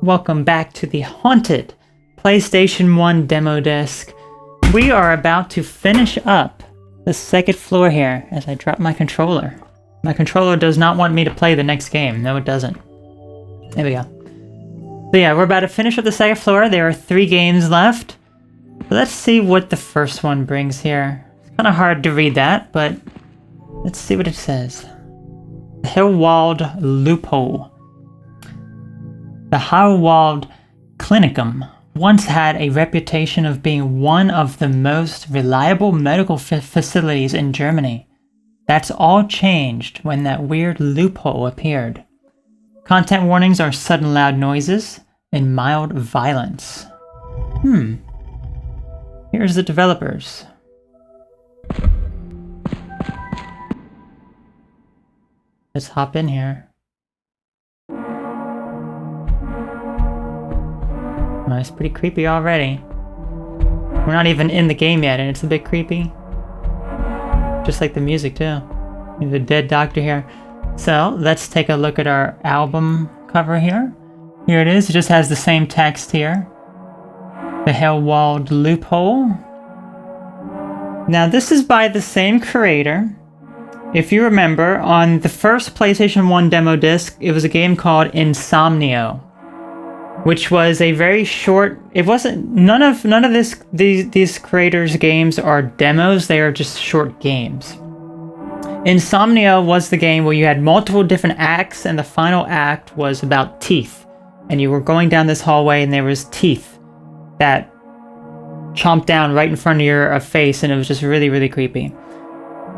Welcome back to the haunted PlayStation 1 demo disc. We are about to finish up the second floor here as I drop my controller. My controller does not want me to play the next game. No, it doesn't. There we go. So yeah, we're about to finish up the second floor. There are 3 games left. Let's see what the first one brings here. It's kind of hard to read that, but let's see what it says. Heilwald Loophole. The Heilwald Clinicum once had a reputation of being one of the most reliable medical facilities in Germany. That's all changed when that weird loophole appeared. Content warnings are sudden loud noises and mild violence. Here's the developers. Let's hop in here. Oh, it's pretty creepy already. We're not even in the game yet, and it's a bit creepy. Just like the music, too. The dead doctor here. So, let's take a look at our album cover here. Here it is. It just has the same text here. The Heilwald Loophole. Now, this is by the same creator. If you remember, on the first PlayStation 1 demo disc, it was a game called Insomnio, which was a very short. It wasn't. None of these creators' games are demos. They are just short games. Insomnia was the game where you had multiple different acts, and the final act was about teeth. And you were going down this hallway, and there was teeth that chomped down right in front of your face, and it was just really, really creepy.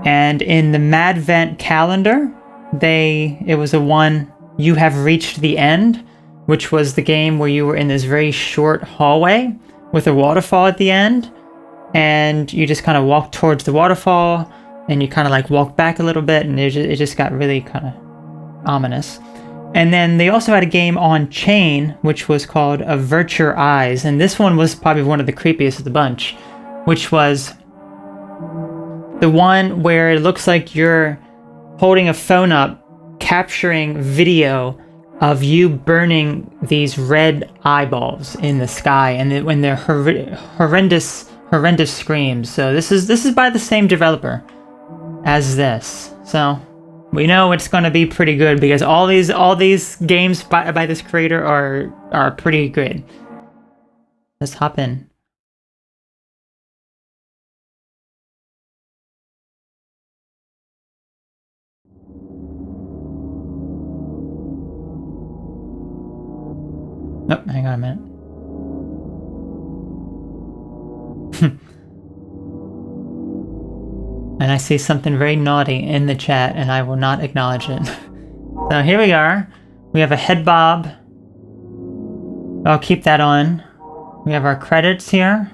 And in the Madvent calendar, it was a one, You Have Reached the End, which was the game where you were in this very short hallway with a waterfall at the end, and you just kind of walk towards the waterfall, and you kind of like walk back a little bit, and it just got really kind of ominous. And then they also had a game on Chain, which was called Avert Your Eyes, and this one was probably one of the creepiest of the bunch, which was the one where it looks like you're holding a phone up, capturing video of you burning these red eyeballs in the sky, and when they're horrendous screams. So this is by the same developer as this. So we know it's going to be pretty good because all these games by this creator are pretty good. Let's hop in. Oh, hang on a minute. And I see something very naughty in the chat, and I will not acknowledge it. So here we are. We have a head bob. I'll keep that on. We have our credits here.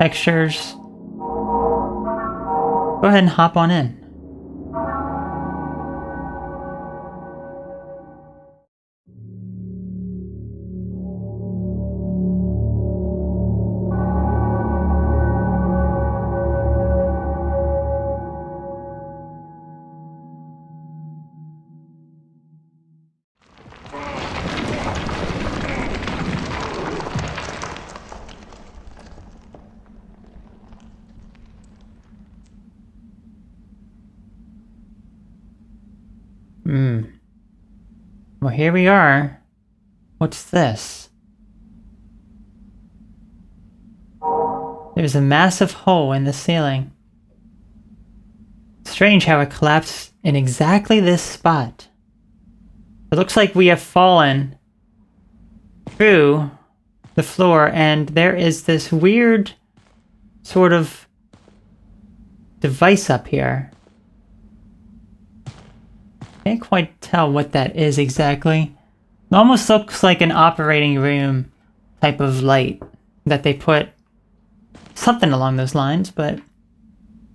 Textures. Go ahead and hop on in. Well, here we are. What's this? There's a massive hole in the ceiling. Strange how it collapsed in exactly this spot. It looks like we have fallen through the floor, and there is this weird sort of device up here. Can't quite tell what that is exactly. It almost looks like an operating room type of light that they put. Something along those lines, but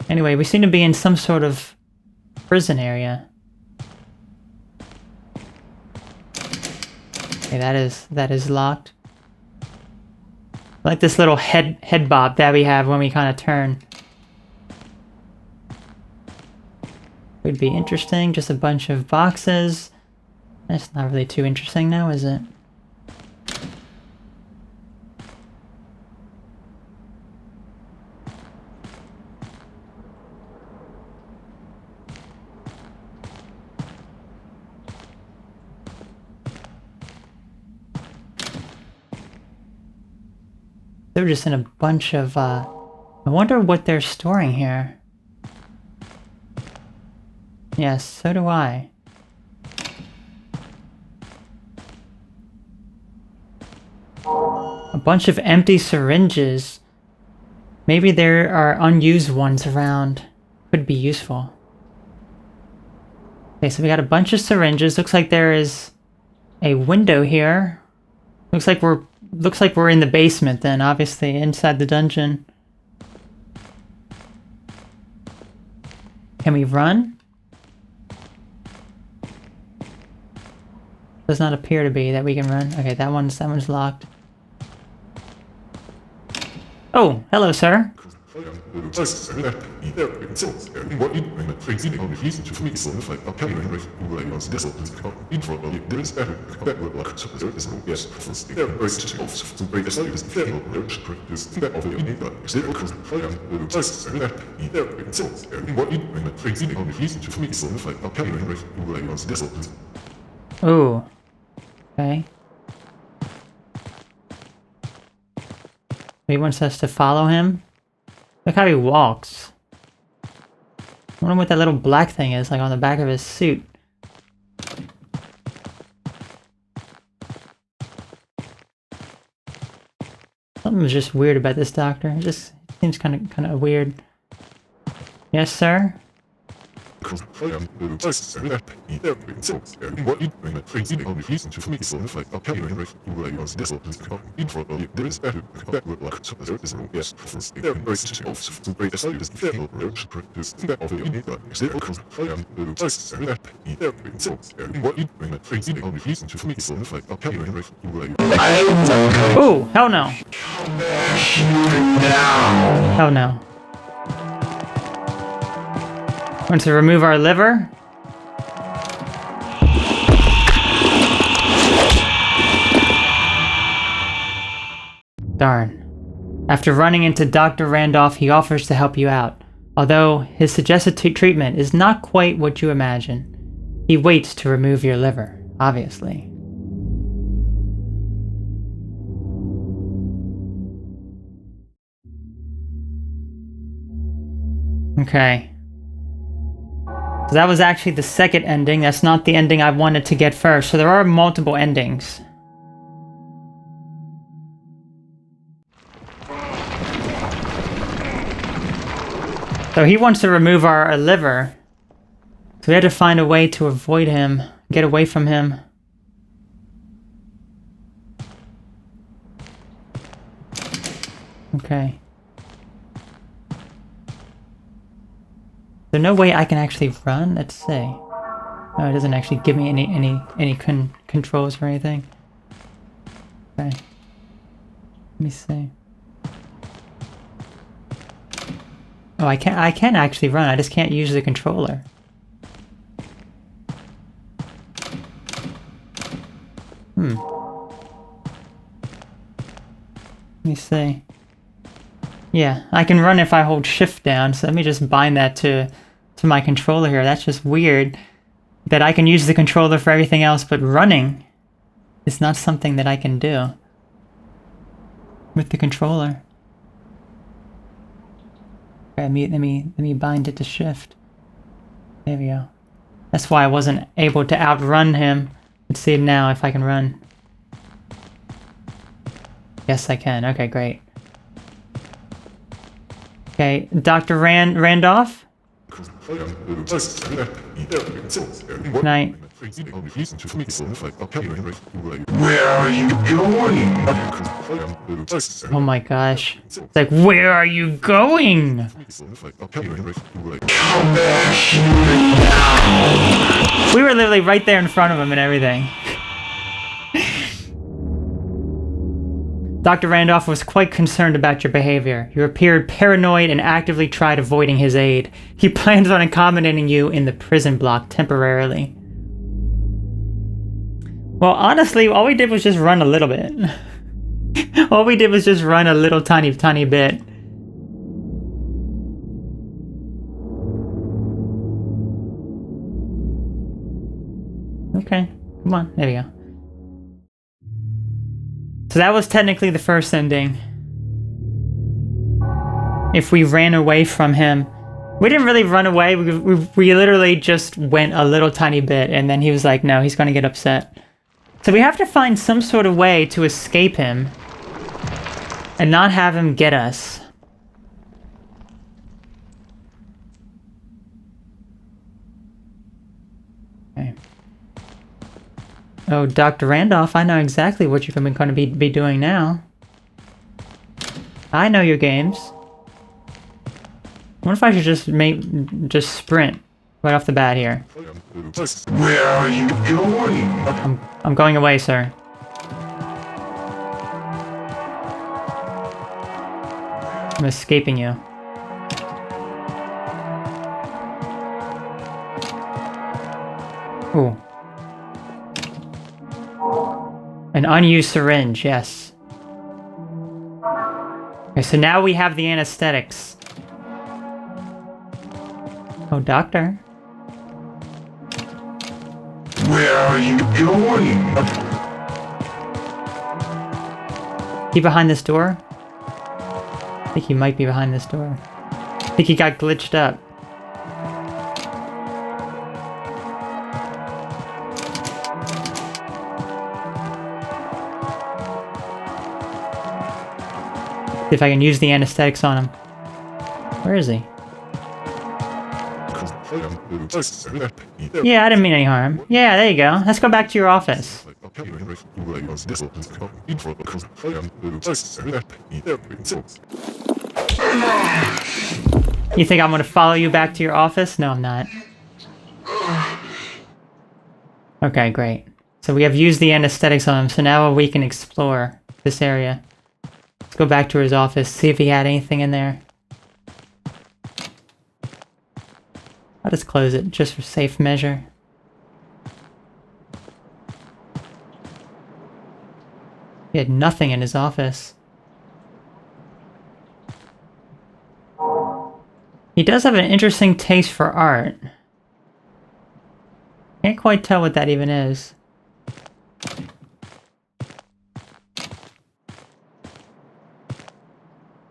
anyway, we seem to be in some sort of prison area. Okay, that is locked. I like this little head bob that we have when we kind of turn. Would be interesting. Just a bunch of boxes. That's not really too interesting now, is it? They're just in a bunch of, I wonder what they're storing here. Yes, so do I. A bunch of empty syringes. Maybe there are unused ones around. Could be useful. Okay, so we got a bunch of syringes. Looks like there is a window here. Looks like we're in the basement then, obviously, inside the dungeon. Can we run? Does not appear to be that we can run. Okay, that one's locked. Oh, hello, sir. Ooh. Okay. He wants us to follow him. Look how he walks. I wonder what that little black thing is, like on the back of his suit. Something's just weird about this doctor. It just seems kind of weird. Yes, sir? Oh, hell no. Hell no. Want to remove our liver? Darn. After running into Dr. Randolph, he offers to help you out. Although his suggested treatment is not quite what you imagine. He waits to remove your liver, obviously. Okay. So that was actually the second ending. That's not the ending I wanted to get first. So there are multiple endings. So he wants to remove our liver. So we had to find a way to avoid him, get away from him. Okay. There's no way I can actually run? Let's see. No, it doesn't actually give me any controls or anything. Okay. Let me see. Oh, I can actually run. I just can't use the controller. Let me see. Yeah, I can run if I hold shift down, so let me just bind that to my controller here. That's just weird that I can use the controller for everything else, but running is not something that I can do with the controller. Okay, let me bind it to shift. There we go. That's why I wasn't able to outrun him. Let's see now if I can run. Yes, I can. Okay, great. Okay, Dr. Randolph? Night. Where are you going? Oh my gosh. It's like, where are you going? We were literally right there in front of him and everything. Dr. Randolph was quite concerned about your behavior. You appeared paranoid and actively tried avoiding his aid. He plans on accommodating you in the prison block temporarily. Well, honestly, all we did was just run a little bit. All we did was just run a little tiny bit. Okay, come on, there we go. So that was technically the first ending. if we ran away from him. We didn't really run away. We literally just went a little tiny bit, and then he was like, no, he's gonna get upset. So we have to find some sort of way to escape him and not have him get us. Okay. Oh, Dr. Randolph, I know exactly what you're going to be doing now. I know your games. What if I should just sprint right off the bat here? Where are you going? I'm going away, sir. I'm escaping you. Ooh. An unused syringe, yes. Okay, so now we have the anesthetics. Oh, doctor. Where are you going? He behind this door? I think he might be behind this door. I think he got glitched up. See if I can use the anesthetics on him. Where is he? Yeah, I didn't mean any harm. Yeah, there you go. Let's go back to your office. You think I'm gonna follow you back to your office? No, I'm not. Okay, great. So we have used the anesthetics on him, so now we can explore this area. Let's go back to his office, see if he had anything in there. I'll just close it, just for safe measure. He had nothing in his office. He does have an interesting taste for art. Can't quite tell what that even is.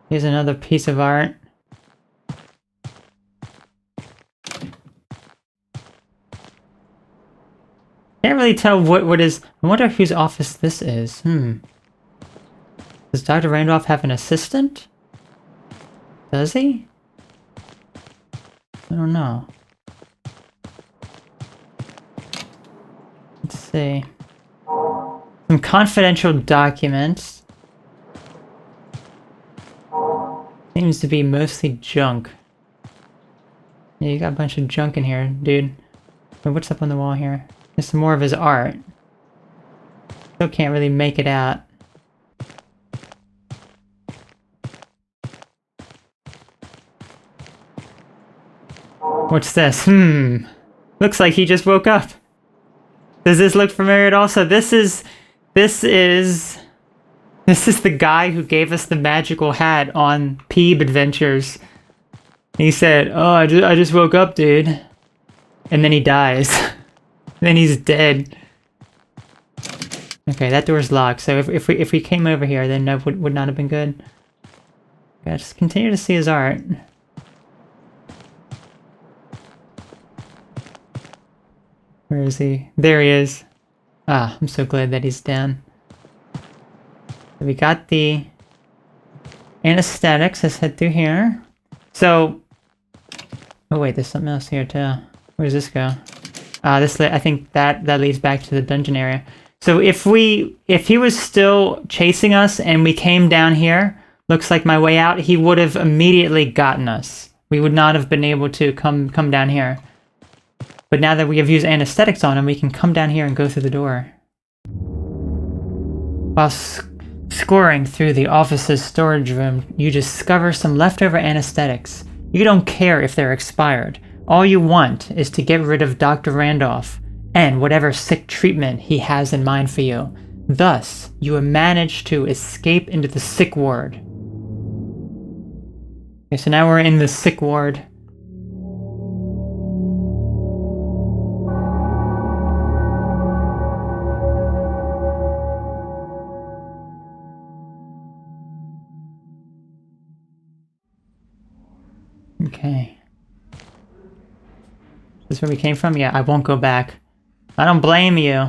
Here's another piece of art. Can't really tell what is... I wonder whose office this is. Does Dr. Randolph have an assistant? Does he? I don't know. Let's see. Some confidential documents. Seems to be mostly junk. Yeah, you got a bunch of junk in here, dude. Wait, what's up on the wall here? There's some more of his art. Still can't really make it out. What's this? Looks like he just woke up. Does this look familiar at all? So this is the guy who gave us the magical hat on Peeb Adventures. He said, "Oh, I just woke up, dude," and then he dies. Then he's dead. Okay, that door's locked. So if we came over here, then that would not have been good. Okay, just continue to see his art. Where is he? There he is. Ah, I'm so glad that he's down. So we got the anesthetics. Let's head through here. So, oh wait, there's something else here too. Where does this go? I think that leads back to the dungeon area. So if he was still chasing us and we came down here, looks like my way out, he would have immediately gotten us. We would not have been able to come down here. But now that we have used anesthetics on him, we can come down here and go through the door. While scoring through the office's storage room, you discover some leftover anesthetics. You don't care if they're expired. All you want is to get rid of Dr. Randolph and whatever sick treatment he has in mind for you. Thus, you have managed to escape into the sick ward. Okay, so now we're in the sick ward. Okay. This is where we came from? Yeah, I won't go back. I don't blame you.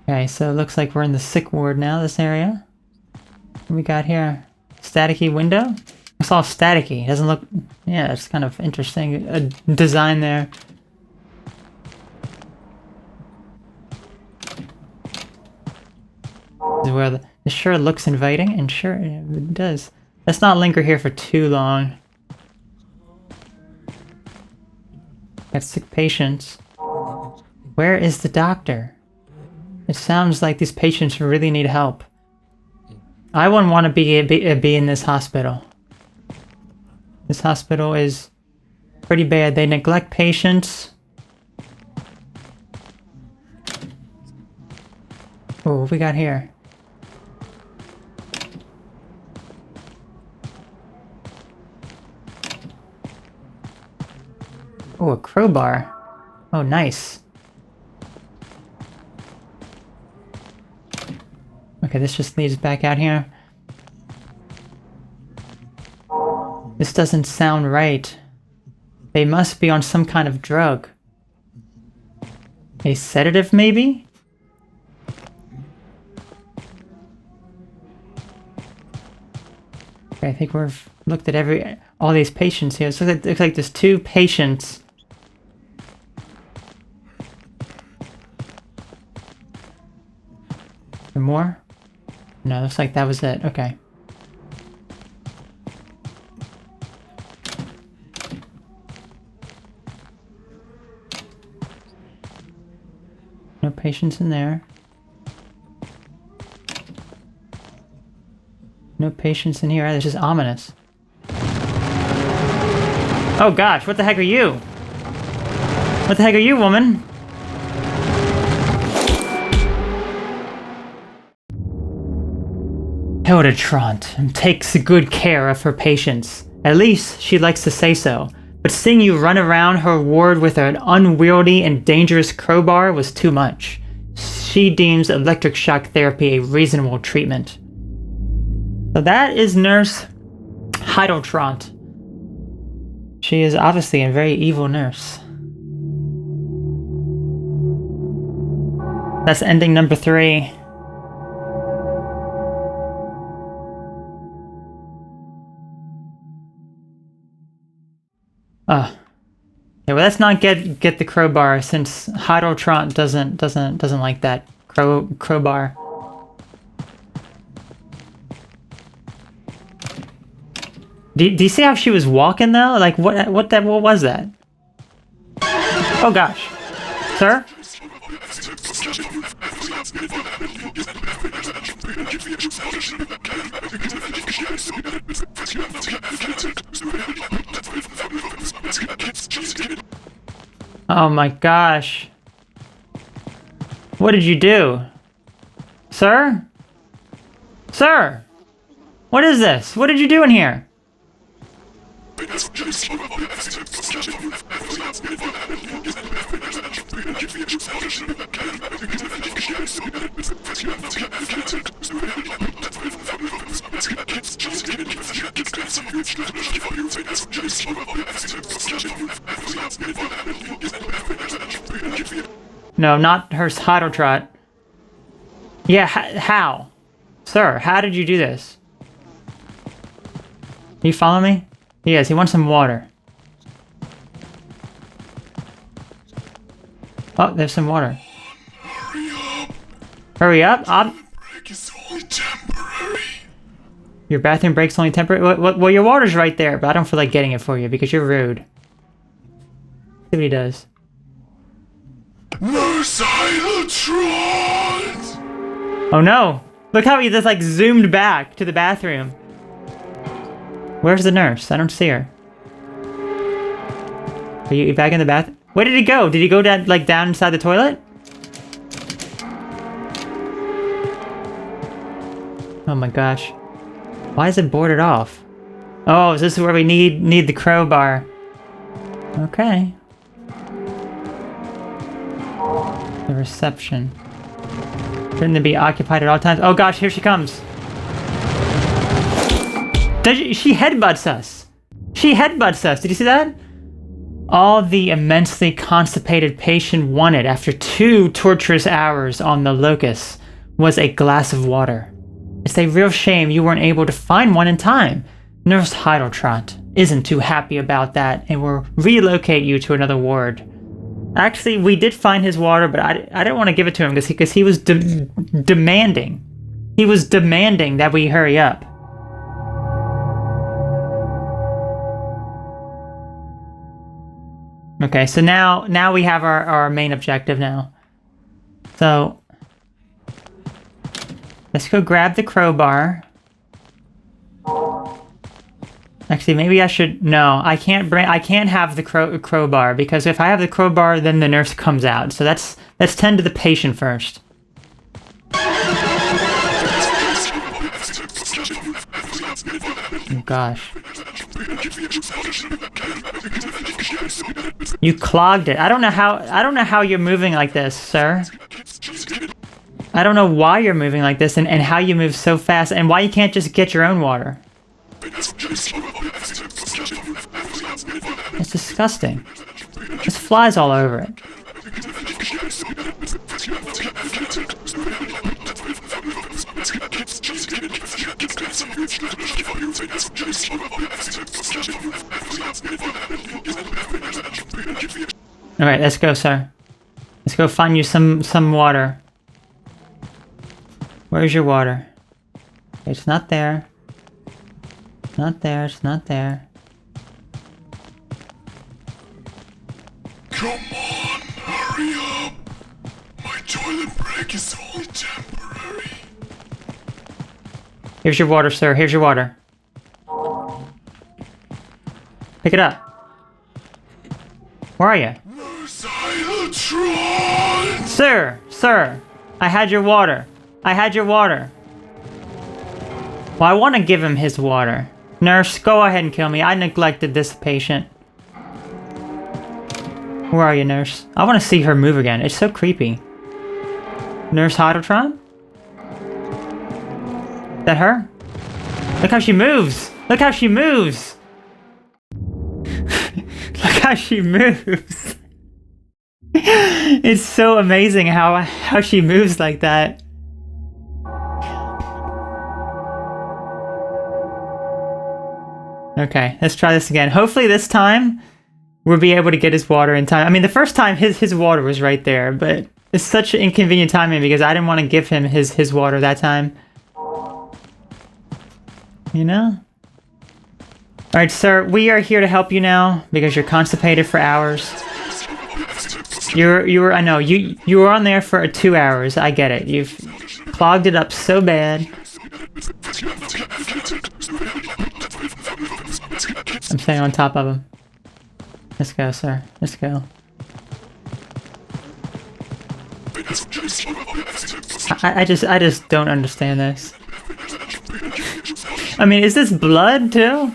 Okay, so it looks like we're in the sick ward now, this area. What we got here? Staticky window? It's all staticky. It doesn't look... Yeah, it's kind of interesting. A design there. This is where the sure looks inviting, and sure, it does. Let's not linger here for too long. Got sick patients. Where is the doctor? It sounds like these patients really need help. I wouldn't want to be in this hospital. This hospital is pretty bad. They neglect patients. Oh, what we got here? Oh, a crowbar. Oh, nice. Okay, this just leads back out here. This doesn't sound right. They must be on some kind of drug. A sedative, maybe? Okay, I think we've looked at all these patients here. So it looks like there's 2 patients. There more? No, looks like that was it. Okay. No patients in there. No patients in here either. It's just ominous. Oh gosh, what the heck are you? What the heck are you, woman? Hilda Trant takes good care of her patients. At least she likes to say so. But seeing you run around her ward with an unwieldy and dangerous crowbar was too much. She deems electric shock therapy a reasonable treatment. So that is Nurse Heilwald Trant. She is obviously a very evil nurse. That's ending number 3. Okay, well, let's not get the crowbar since Heilwald Trant doesn't like that crowbar. Do you see how she was walking though? Like what was that? Oh gosh, sir. Oh my gosh. What did you do? Sir? Sir! What is this? What did you do in here? No, not her Heilwald Trant. Yeah, how? Sir, how did you do this? You follow me? Yes, he wants some water. Oh, there's some water. Hurry up! Hurry up! Break is only temporary. Your bathroom break's only temporary? Well, your water's right there, but I don't feel like getting it for you because you're rude. See what he does. Nurse Heilwald Trant! Oh no! Look how he just like zoomed back to the bathroom. Where's the nurse? I don't see her. Are you back in the bath? Where did he go? Did he go down, like, down inside the toilet? Oh my gosh. Why is it boarded off? Oh, is this where we need the crowbar? Okay. The reception. Shouldn't it be occupied at all times? Oh gosh, here she comes. She headbutts us. She headbutts us. Did you see that? All the immensely constipated patient wanted after 2 torturous hours on the locust was a glass of water. It's a real shame you weren't able to find one in time. Nurse Heideltrot isn't too happy about that and will relocate you to another ward. Actually, we did find his water, but I didn't want to give it to him because he was demanding. He was demanding that we hurry up. Okay, so now we have our main objective now. So let's go grab the crowbar. Actually, maybe I should. No, I can't have the crowbar because if I have the crowbar, then the nurse comes out. So let's tend to the patient first. Oh gosh. You clogged it. I don't know how you're moving like this, sir. I don't know why you're moving like this and how you move so fast and why you can't just get your own water. It's disgusting. There's flies all over it. Alright, let's go, sir. Let's go find you some water. Where's your water? It's not there. It's not there, it's not there. Come on, hurry up. My toilet break is only temporary. Here's your water, sir. Here's your water. Pick it up. Where are you? Sir, I had your water. I had your water. Well, I want to give him his water. Nurse, go ahead and kill me. I neglected this patient. Where are you, nurse? I want to see her move again. It's so creepy. Nurse Heideltron? Is that her? Look how she moves! Look how she moves! Look how she moves! It's so amazing how she moves like that. Okay, let's try this again. Hopefully this time we'll be able to get his water in time. I mean, the first time his water was right there, but it's such an inconvenient timing because I didn't want to give him his water that time. You know? Alright, sir, we are here to help you now because you're constipated for hours. I know, you were on there for 2 hours. I get it. You've clogged it up so bad. I'm staying on top of him. Let's go, sir. Let's go. I just don't understand this. I mean, is this blood too?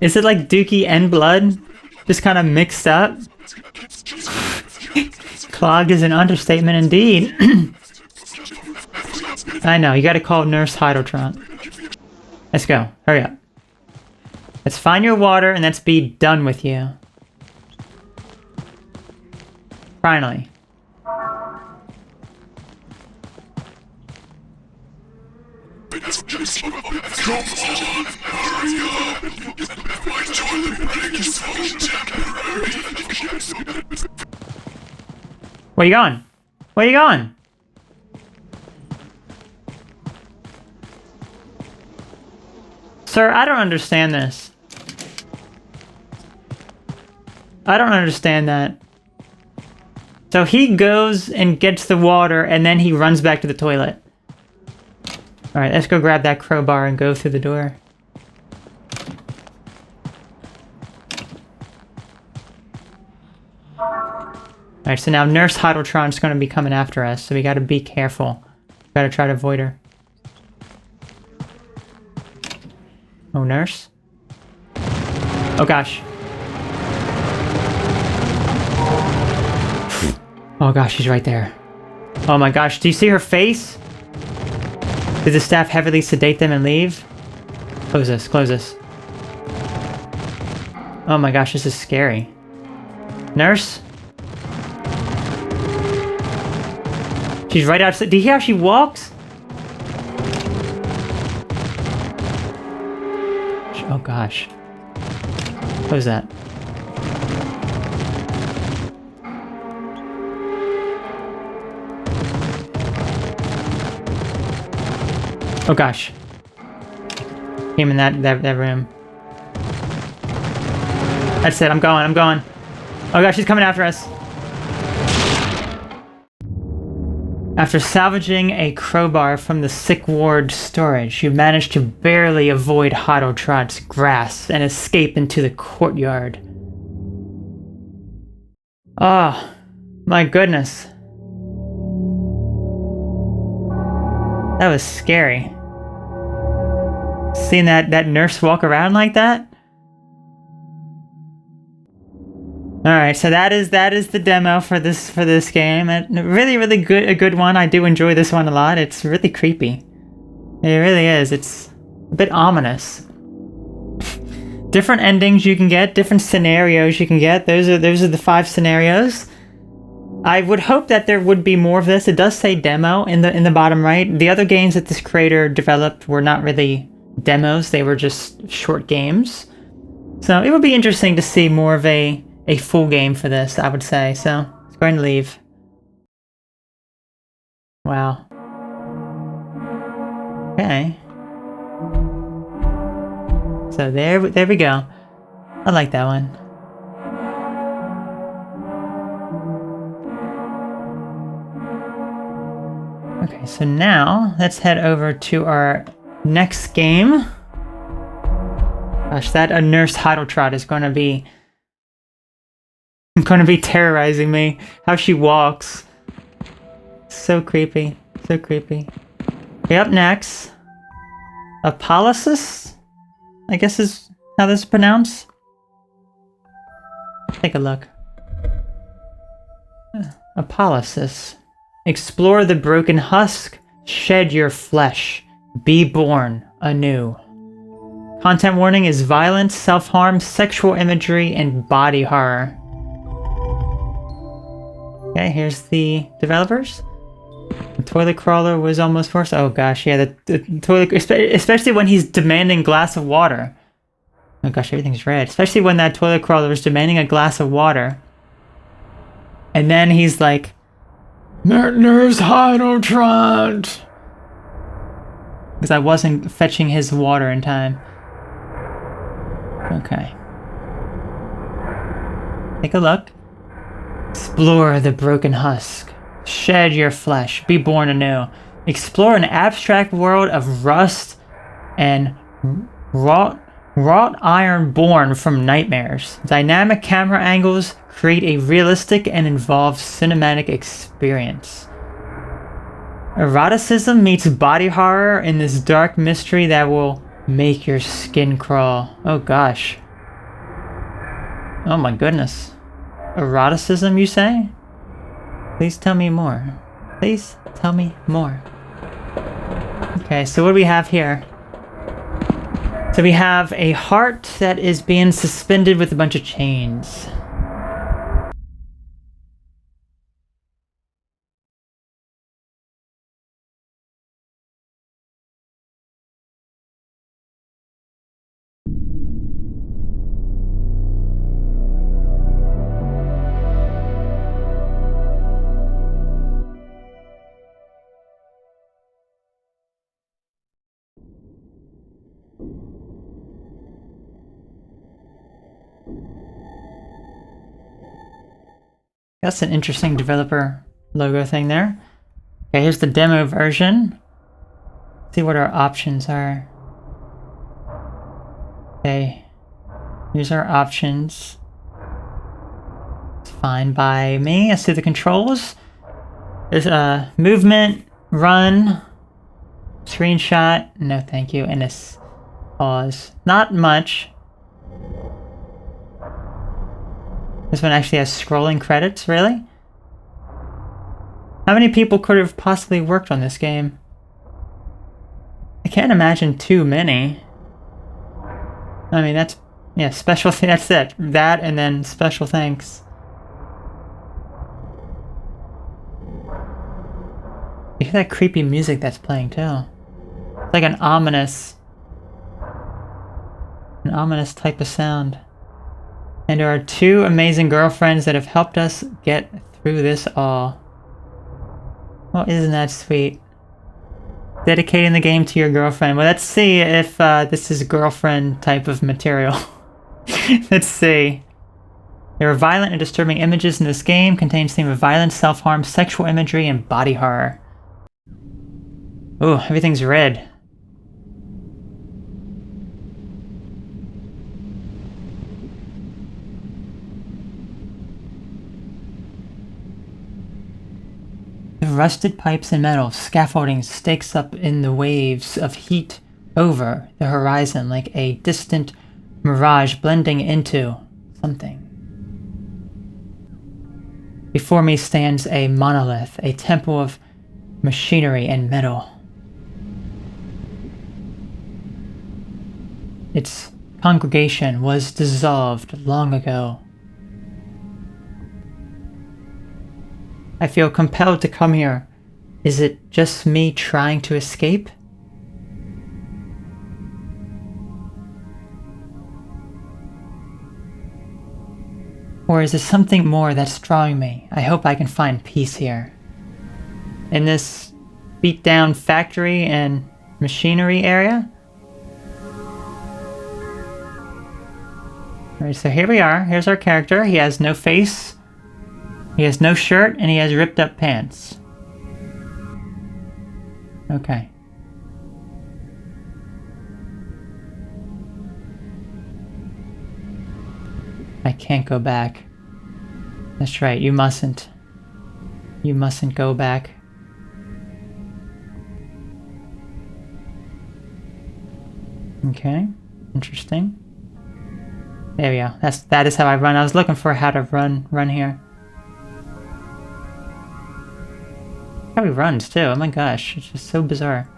Is it like Dookie and blood? Just kind of mixed up? Clogged is an understatement indeed. I know, you gotta call Nurse Heideltrot. Let's go. Hurry up. Let's find your water and let's be done with you. Finally. Where you going? Where you going? Sir, I don't understand this. I don't understand that. So he goes and gets the water and then he runs back to the toilet. Alright, let's go grab that crowbar and go through the door. Alright, so now Nurse Heideltron's gonna be coming after us, so we gotta be careful. Gotta try to avoid her. Oh, nurse? Oh gosh. Oh gosh, she's right there. Oh my gosh, do you see her face? Did the staff heavily sedate them and leave? Close this, close this. Oh my gosh, this is scary. Nurse? She's right outside. Do you hear how she walks? Oh gosh. What is that? Oh gosh. Came in that room. That's it, I'm going. Oh gosh, she's coming after us. After salvaging a crowbar from the sick ward storage, you managed to barely avoid Heideltraut's grasp and escape into the courtyard. Oh, my goodness. That was scary. Seeing that nurse walk around like that? Alright, so that is the demo for this game. And really a good one. I do enjoy this one a lot. It's really creepy. It really is. It's a bit ominous. Different endings you can get, different scenarios you can get. Those are the 5 scenarios. I would hope that there would be more of this. It does say demo in the bottom right. The other games that this creator developed were not really demos. They were just short games. So it would be interesting to see more of a full game for this, I would say. So let's go ahead and leave. Wow. Okay. So there we go. I like that one. Okay, so now let's head over to our next game. Gosh, that Nurse Heideltraut is going to be terrorizing me. How she walks. So creepy. So creepy. Okay, up next. Apolysis? I guess is how this is pronounced. Take a look. Apolysis. Explore the broken husk. Shed your flesh. Be born anew. Content warning is violence, self-harm, sexual imagery, and body horror. Okay, here's the developers. The toilet crawler was almost forced. Oh gosh, yeah, the toilet, especially when he's demanding a glass of water. Oh gosh, everything's red. Especially when that toilet crawler is demanding a glass of water. And then he's like, Nurse Heideltraut! Because I wasn't fetching his water in time. Okay. Take a look. Explore the broken husk. Shed your flesh. Be born anew. Explore an abstract world of rust and wrought iron born from nightmares. Dynamic camera angles create a realistic and involved cinematic experience. Eroticism meets body horror in this dark mystery that will make your skin crawl. Oh gosh. Oh my goodness. Eroticism, you say? Please tell me more. Please tell me more. Okay, so what do we have here? So we have a heart that is being suspended with a bunch of chains. That's an interesting developer logo thing there. Okay, here's the demo version. Let's see what our options are. Okay, here's our options. It's fine by me. Let's see the controls. There's movement, run, screenshot, no thank you, and this pause. Not much. This one actually has scrolling credits, really? How many people could have possibly worked on this game? I can't imagine too many. I mean, that's... Yeah, special... That's it. That and then special thanks. You hear that creepy music that's playing, too. It's like an ominous type of sound. And there are two amazing girlfriends that have helped us get through this all. Well, isn't that sweet? Dedicating the game to your girlfriend. Well, let's see if this is girlfriend type of material. Let's see. There are violent and disturbing images in this game. Contains theme of violence, self-harm, sexual imagery, and body horror. Ooh, everything's red. The rusted pipes and metal scaffolding stakes up in the waves of heat over the horizon like a distant mirage blending into something. Before me stands a monolith, a temple of machinery and metal. Its congregation was dissolved long ago. I feel compelled to come here. Is it just me trying to escape? Or is it something more that's drawing me? I hope I can find peace here. In this beat down factory and machinery area? Alright, so here we are. Here's our character. He has no face. He has no shirt, and he has ripped up pants. Okay. I can't go back. That's right, you mustn't. You mustn't go back. Okay, interesting. There we go. That is how I run. I was looking for how to run here. How he runs too. Oh my gosh, it's just so bizarre.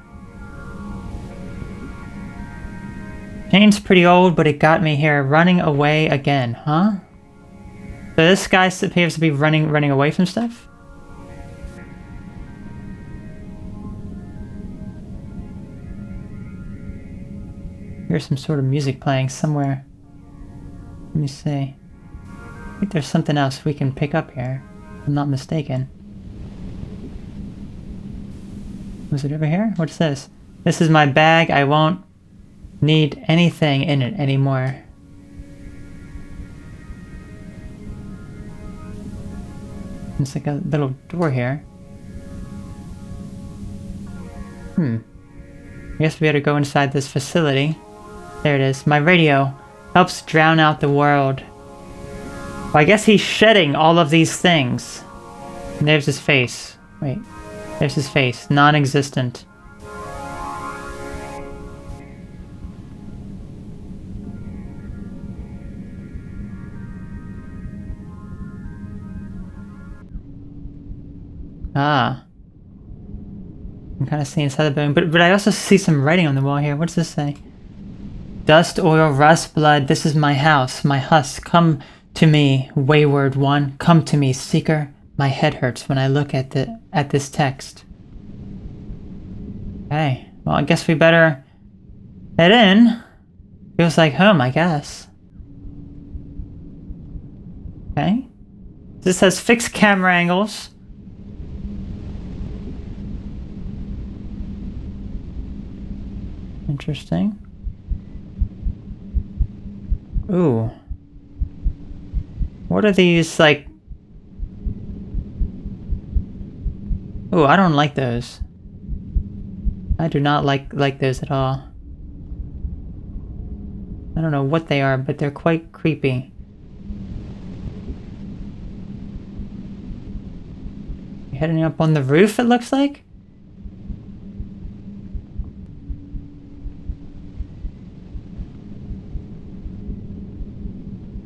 Chain's pretty old, but it got me here. Running away again, huh? So this guy appears to be running away from stuff? Here's some sort of music playing somewhere. Let me see. I think there's something else we can pick up here, if I'm not mistaken. Was it over here? What's this? This is my bag. I won't need anything in it anymore. It's like a little door here. I guess we better go inside this facility. There it is. My radio helps drown out the world. Well, I guess he's shedding all of these things. And there's his face. Wait. There's his face. Non-existent. Ah. I'm kind of seeing inside the building. But I also see some writing on the wall here. What does this say? Dust, oil, rust, blood. This is my house. My husk. Come to me, wayward one. Come to me, seeker. My head hurts when I look at this text. Okay. Well, I guess we better head in. Feels like home, I guess. Okay. This has fixed camera angles. Interesting. Ooh. What are these, like... Ooh, I don't like those. I do not like those at all. I don't know what they are, but they're quite creepy. You're heading up on the roof, it looks like?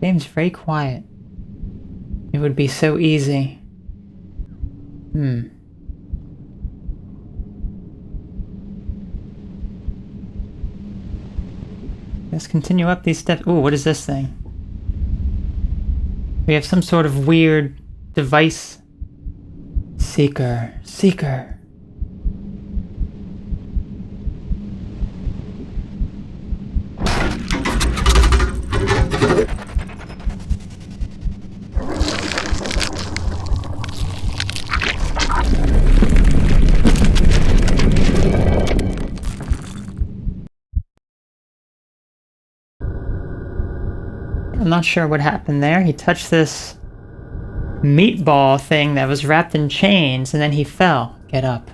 Game's very quiet. It would be so easy. Let's continue up these steps. Ooh, what is this thing? We have some sort of weird device. Seeker. Seeker. I'm not sure what happened there. He touched this meatball thing that was wrapped in chains, and then he fell. Get up.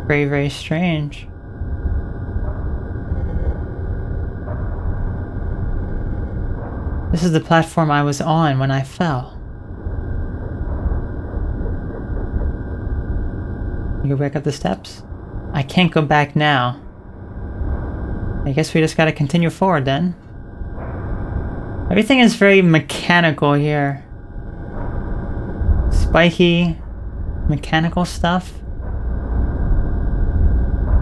Very, very strange. This is the platform I was on when I fell. You go back up the steps? I can't go back now. I guess we just gotta continue forward then. Everything is very mechanical here. Spiky, mechanical stuff.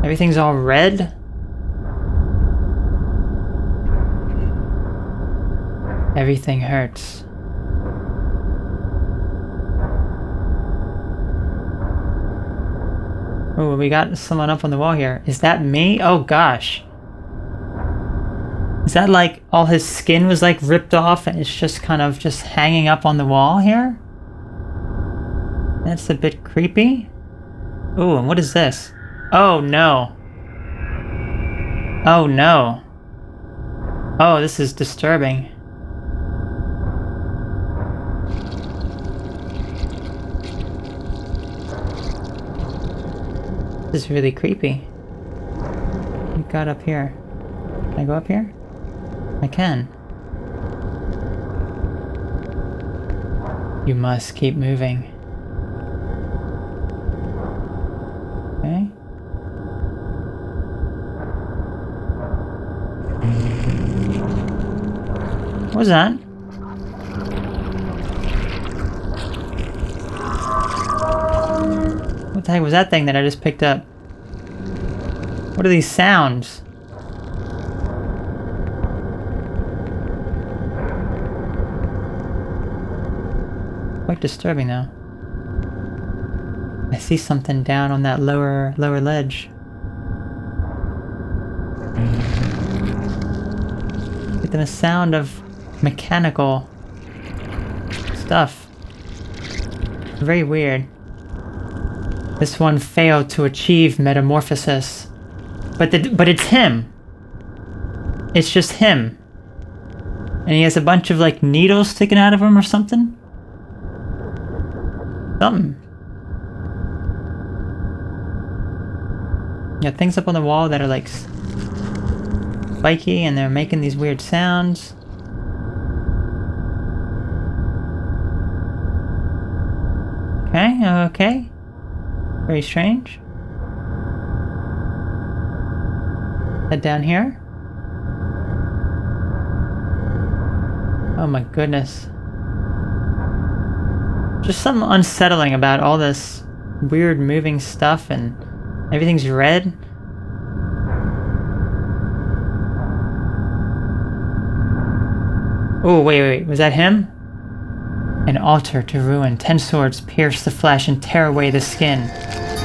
Everything's all red. Everything hurts. Oh, we got someone up on the wall here. Is that me? Oh gosh. Is that like all his skin was like ripped off and it's just kind of just hanging up on the wall here? That's a bit creepy. Ooh, and what is this? Oh no. Oh no. Oh, this is disturbing. This is really creepy. We got up here. Can I go up here? I can. You must keep moving. Okay. What was that? What the heck was that thing that I just picked up? What are these sounds? Quite disturbing though. I see something down on that lower ledge. Get the sound of mechanical stuff. Very weird. This one failed to achieve metamorphosis. But it's him. It's just him. And he has a bunch of like needles sticking out of him or something. Something. Yeah, things up on the wall that are like spiky and they're making these weird sounds. Okay, okay. Very strange. Head down here. Oh my goodness. Just something unsettling about all this weird moving stuff and everything's red. Oh, wait, was that him? An altar to ruin. 10 swords pierce the flesh and tear away the skin.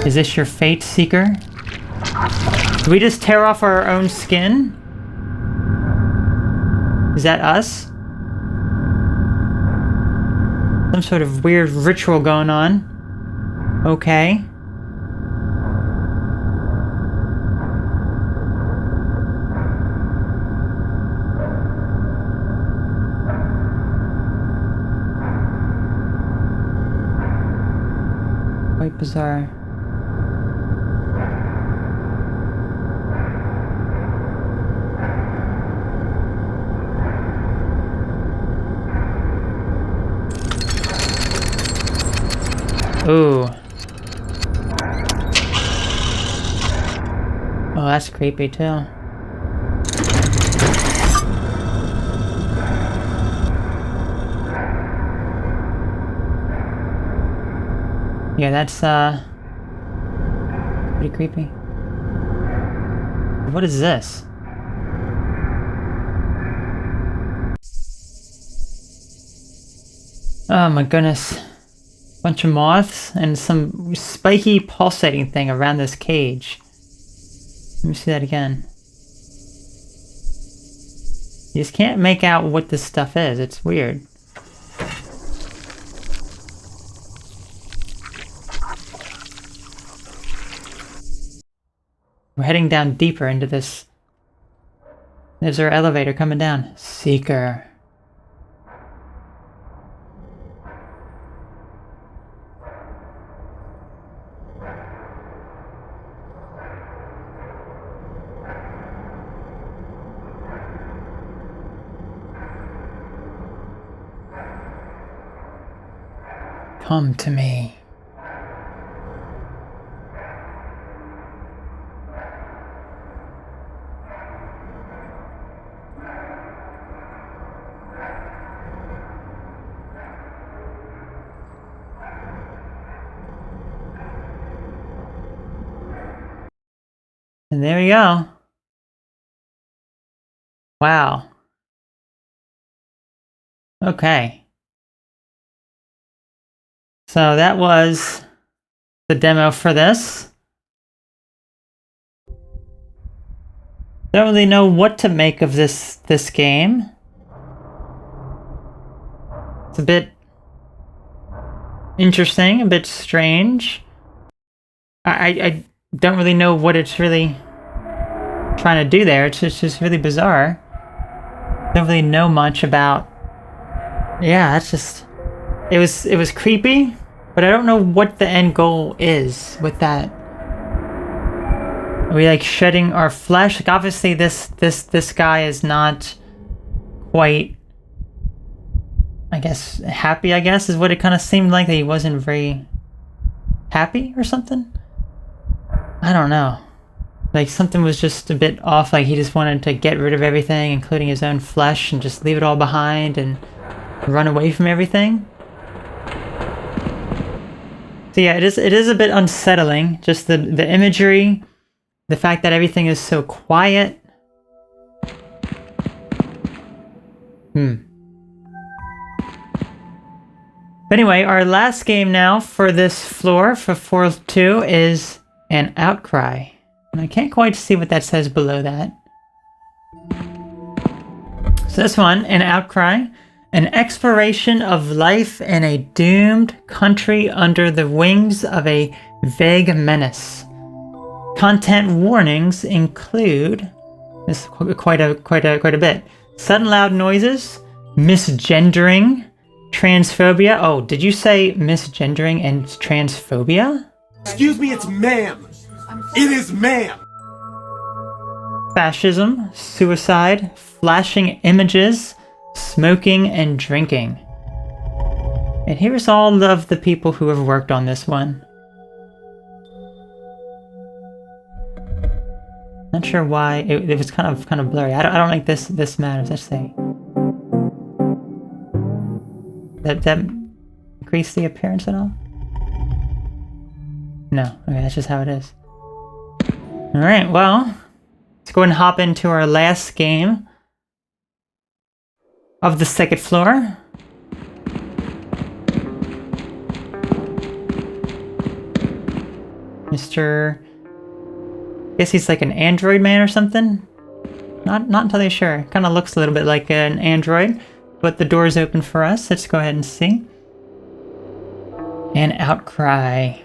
Is this your fate, Seeker? Did we just tear off our own skin? Is that us? Some sort of weird ritual going on. Okay. Quite bizarre. Ooh. Oh, that's creepy too. Yeah, that's pretty creepy. What is this? Oh my goodness. Bunch of moths and some spiky pulsating thing around this cage. Let me see that again. You just can't make out what this stuff is. It's weird. We're heading down deeper into this. There's our elevator coming down. Seeker. Come to me. And there we go. Wow. Okay. So that was the demo for this. Don't really know what to make of this game. It's a bit interesting, a bit strange. I don't really know what it's really trying to do there. It's just really bizarre. Don't really know much about. Yeah, it's just. It was creepy, but I don't know what the end goal is with that. Are we like shedding our flesh? Like obviously this guy is not quite, I guess, happy, I guess, is what it kind of seemed like, that he wasn't very happy or something. I don't know. Like something was just a bit off, like he just wanted to get rid of everything, including his own flesh, and just leave it all behind and run away from everything. So yeah, it is a bit unsettling, just the imagery, the fact that everything is so quiet. But anyway, our last game now for this floor, for floor 2, is an Outcry. And I can't quite see what that says below that. So this one, an Outcry. An exploration of life in a doomed country under the wings of a vague menace. Content warnings include this quite a bit. Sudden loud noises, misgendering, transphobia. Oh, did you say misgendering and transphobia? Excuse me, it's ma'am. It is ma'am. Fascism, suicide, flashing images, smoking and drinking. And here's all of the people who have worked on this one. Not sure why it was kind of blurry. I don't think this matters. Let's say that increase the appearance at all? No. Okay, that's just how it is. All right. Well, let's go ahead and hop into our last game of the second floor. Mr. I guess he's like an android man or something. Not entirely sure. Kind of looks a little bit like an android, but the door's open for us. Let's go ahead and see. An Outcry.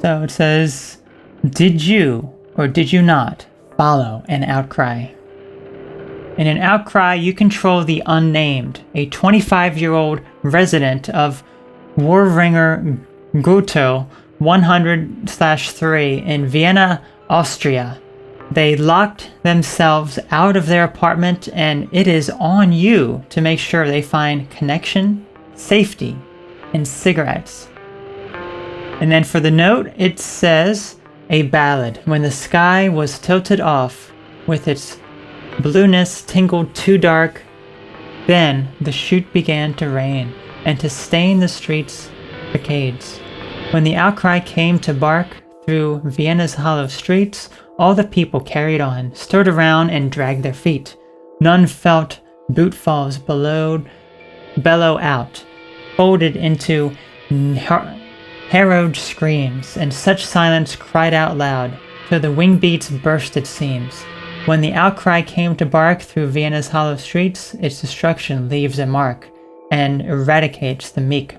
So it says, did you or did you not follow an Outcry? In an Outcry, you control the Unnamed, a 25-year-old resident of Warringer Gotto 100/3 in Vienna, Austria. They locked themselves out of their apartment, and it is on you to make sure they find connection, safety, and cigarettes. And then for the note, it says, a ballad. When the sky was tilted off, with its blueness tingled too dark, then the chute began to rain. and to stain the streets decades. When the outcry came to bark through Vienna's hollow streets, all the people carried on, stirred around and dragged their feet. None felt bootfalls bellow out, folded into harrowed screams, and such silence cried out loud, till the wing beats burst it seems. When the outcry came to bark through Vienna's hollow streets, its destruction leaves a mark, and eradicates the meek.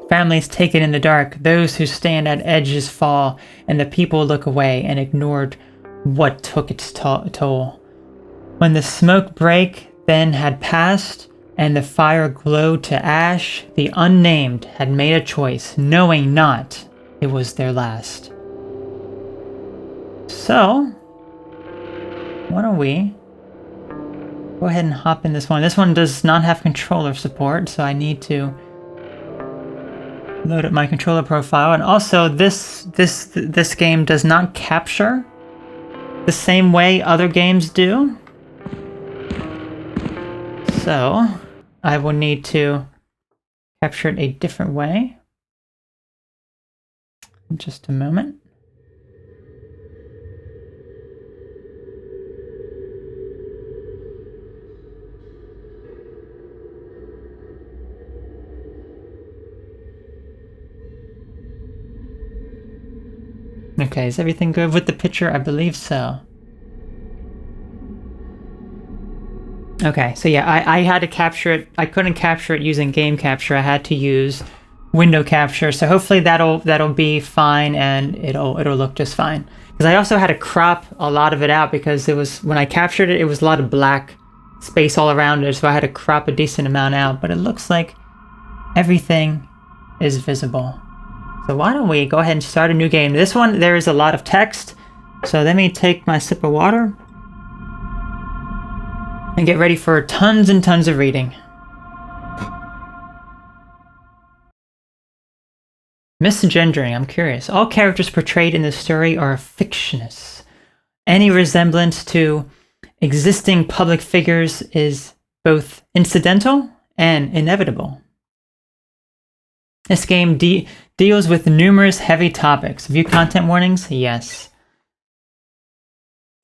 Families taken in the dark, those who stand at edges fall, and the people look away and ignored what took its toll. When the smoke break then had passed, and the fire glowed to ash, the unnamed had made a choice, knowing not it was their last. So, why don't we go ahead and hop in this one. This one does not have controller support, so I need to load up my controller profile. And also, this game does not capture the same way other games do. So, I will need to capture it a different way. In just a moment. Okay, is everything good with the picture? I believe so. Okay, so yeah, I had to capture it. I couldn't capture it using game capture. I had to use window capture. So hopefully that'll be fine, and it'll look just fine. Because I also had to crop a lot of it out because it was, when I captured it, it was a lot of black space all around it. So I had to crop a decent amount out. But it looks like everything is visible. So why don't we go ahead and start a new game. This one, there is a lot of text. So let me take my sip of water and get ready for tons and tons of reading. Misgendering, I'm curious. All characters portrayed in the story are fictitious. Any resemblance to existing public figures is both incidental and inevitable. This game deals with numerous heavy topics. View content warnings? Yes.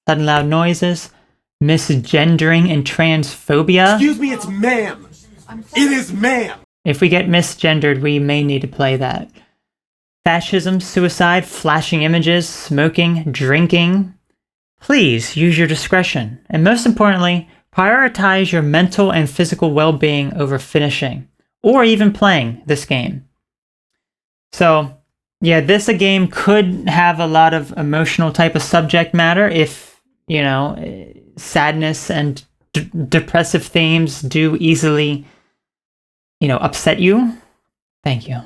Sudden loud noises. Misgendering and transphobia. Excuse me, it's ma'am. It is ma'am. If we get misgendered, we may need to play that. Fascism, suicide, flashing images, smoking, drinking. Please use your discretion. And most importantly, prioritize your mental and physical well-being over finishing or even playing this game. So, yeah, this a game could have a lot of emotional type of subject matter if, you know, sadness and depressive themes do easily, you know, upset you. Thank you.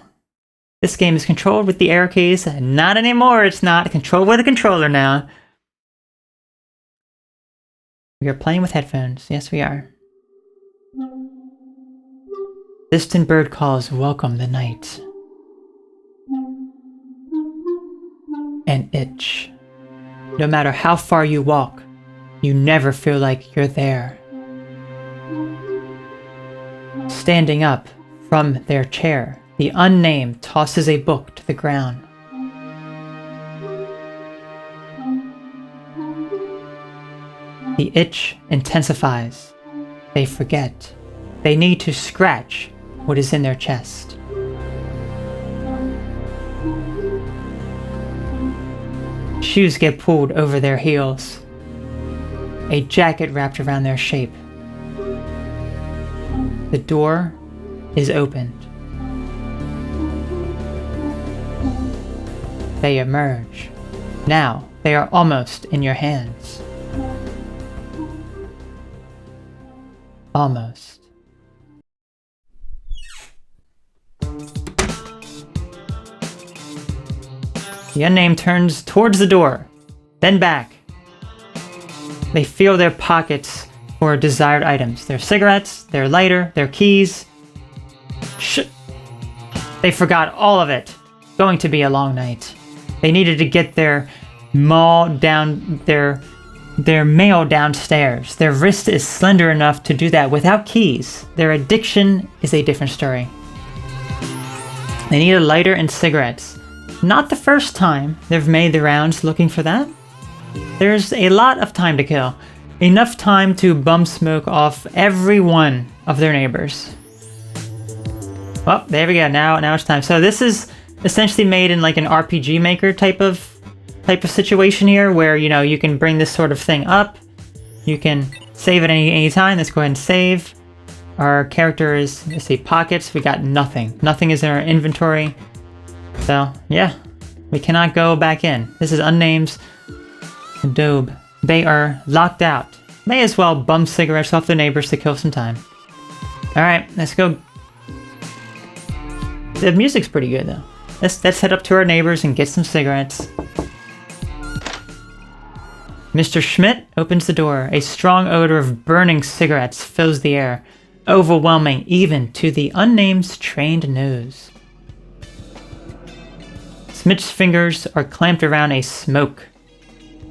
This game is controlled with the arrow keys. Not anymore, it's not. Controlled with a controller now. We are playing with headphones. Yes, we are. Distant bird calls welcome the night. An itch. No matter how far you walk, you never feel like you're there. Standing up from their chair, the unnamed tosses a book to the ground. The itch intensifies. They forget. They need to scratch what is in their chest. Shoes get pulled over their heels. A jacket wrapped around their shape. The door is opened. They emerge. Now they are almost in your hands. Almost. The unnamed turns towards the door, then back. They feel their pockets for desired items. Their cigarettes, their lighter, their keys. They forgot all of it. Going to be a long night. They needed to get their maul down their their mail downstairs. Their wrist is slender enough to do that without keys. Their addiction is a different story. They need a lighter and cigarettes. Not the first time they've made the rounds looking for that. There's a lot of time to kill. Enough time to bum smoke off every one of their neighbors. Well, there we go. Now it's time. So this is essentially made in like an RPG Maker type of situation here, where you can bring this sort of thing up. You can save at any time. Let's go ahead and save. Our character is, let's see, pockets. We got nothing. Nothing is in our inventory. So yeah, we cannot go back in. This is unnamed Adobe. They are locked out. May as well bum cigarettes off their neighbors to kill some time. All right, let's go. The music's pretty good though. Let's head up to our neighbors and get some cigarettes. Mr. Schmidt opens the door. A strong odor of burning cigarettes fills the air, overwhelming even to the unnamed's trained nose. Schmidt's fingers are clamped around a smoke.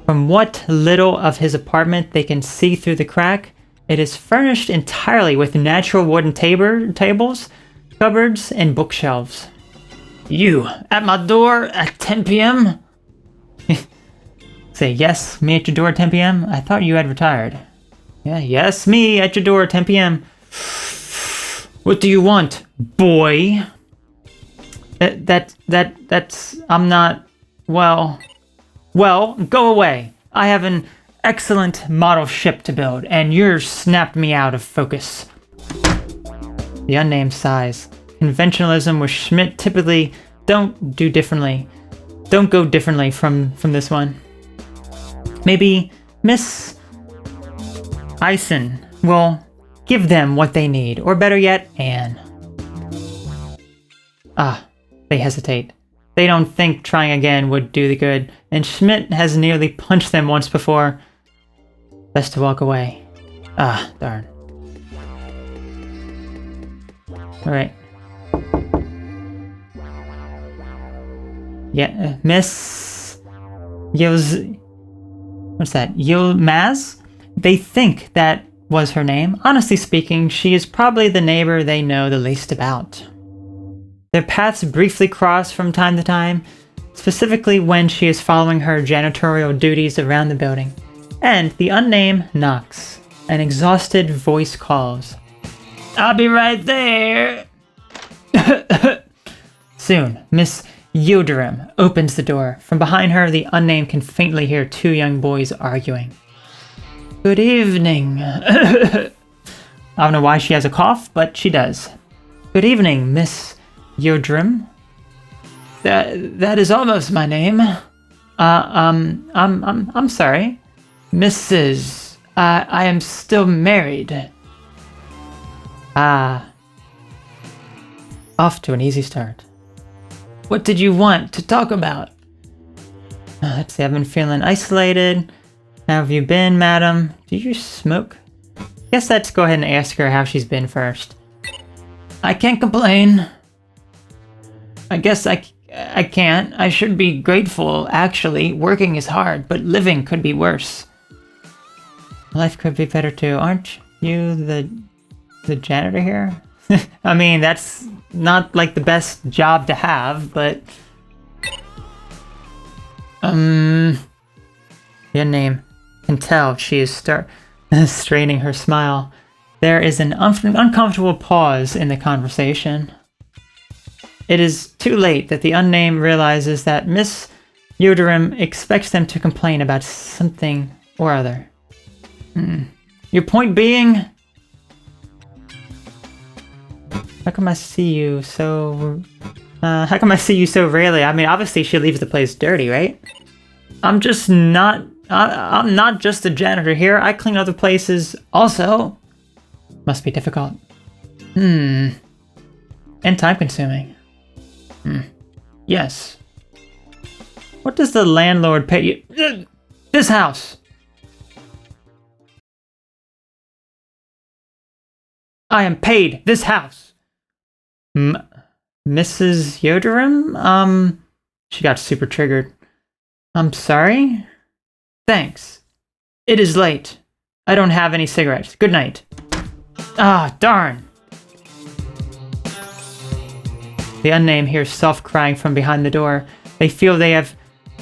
From what little of his apartment they can see through the crack, it is furnished entirely with natural wooden tables, cupboards, and bookshelves. You, at my door at 10 p.m.? Say, yes, me at your door at 10 p.m.? I thought you had retired. Yeah, yes, me at your door at 10 p.m. What do you want, boy? I'm not, well, go away. I have an excellent model ship to build, and yours snapped me out of focus. The unnamed sighs. Conventionalism with Schmidt typically don't go differently from this one. Maybe Miss Eisen will give them what they need, or better yet, Anne. They hesitate. They don't think trying again would do the good, and Schmidt has nearly punched them once before. Best to walk away. Darn. Alright. Yeah, Miss what's that? Yilmaz? They think that was her name. Honestly speaking, she is probably the neighbor they know the least about. Their paths briefly cross from time to time, specifically when she is following her janitorial duties around the building. And the unnamed knocks. An exhausted voice calls. I'll be right there. Soon, Miss Yildirim opens the door. From behind her, the unnamed can faintly hear two young boys arguing. Good evening. I don't know why she has a cough, but she does. Good evening, Miss Yildirim. That is almost my name. I'm sorry. Mrs. I am still married. Off to an easy start. What did you want to talk about? Let's see, I've been feeling isolated. How have you been, madam? Do you smoke? Guess let's go ahead and ask her how she's been first. I can't complain. I guess I can't. I should be grateful, actually. Working is hard, but living could be worse. Life could be better too. Aren't you the janitor here? I mean, that's not like the best job to have, but your name can tell she is straining her smile. There is an uncomfortable pause in the conversation. It is too late that the unnamed realizes that Miss Yildirim expects them to complain about something or other. Your point being? How come I see you so rarely? I mean, obviously she leaves the place dirty, right? I'm not just a janitor here. I clean other places also. Must be difficult. And time consuming. Yes. What does the landlord pay you? This house. I am paid this house. Mrs. Yildirim? She got super triggered. I'm sorry? Thanks. It is late. I don't have any cigarettes. Good night. Ah, darn. The unnamed hears soft crying from behind the door. They feel they have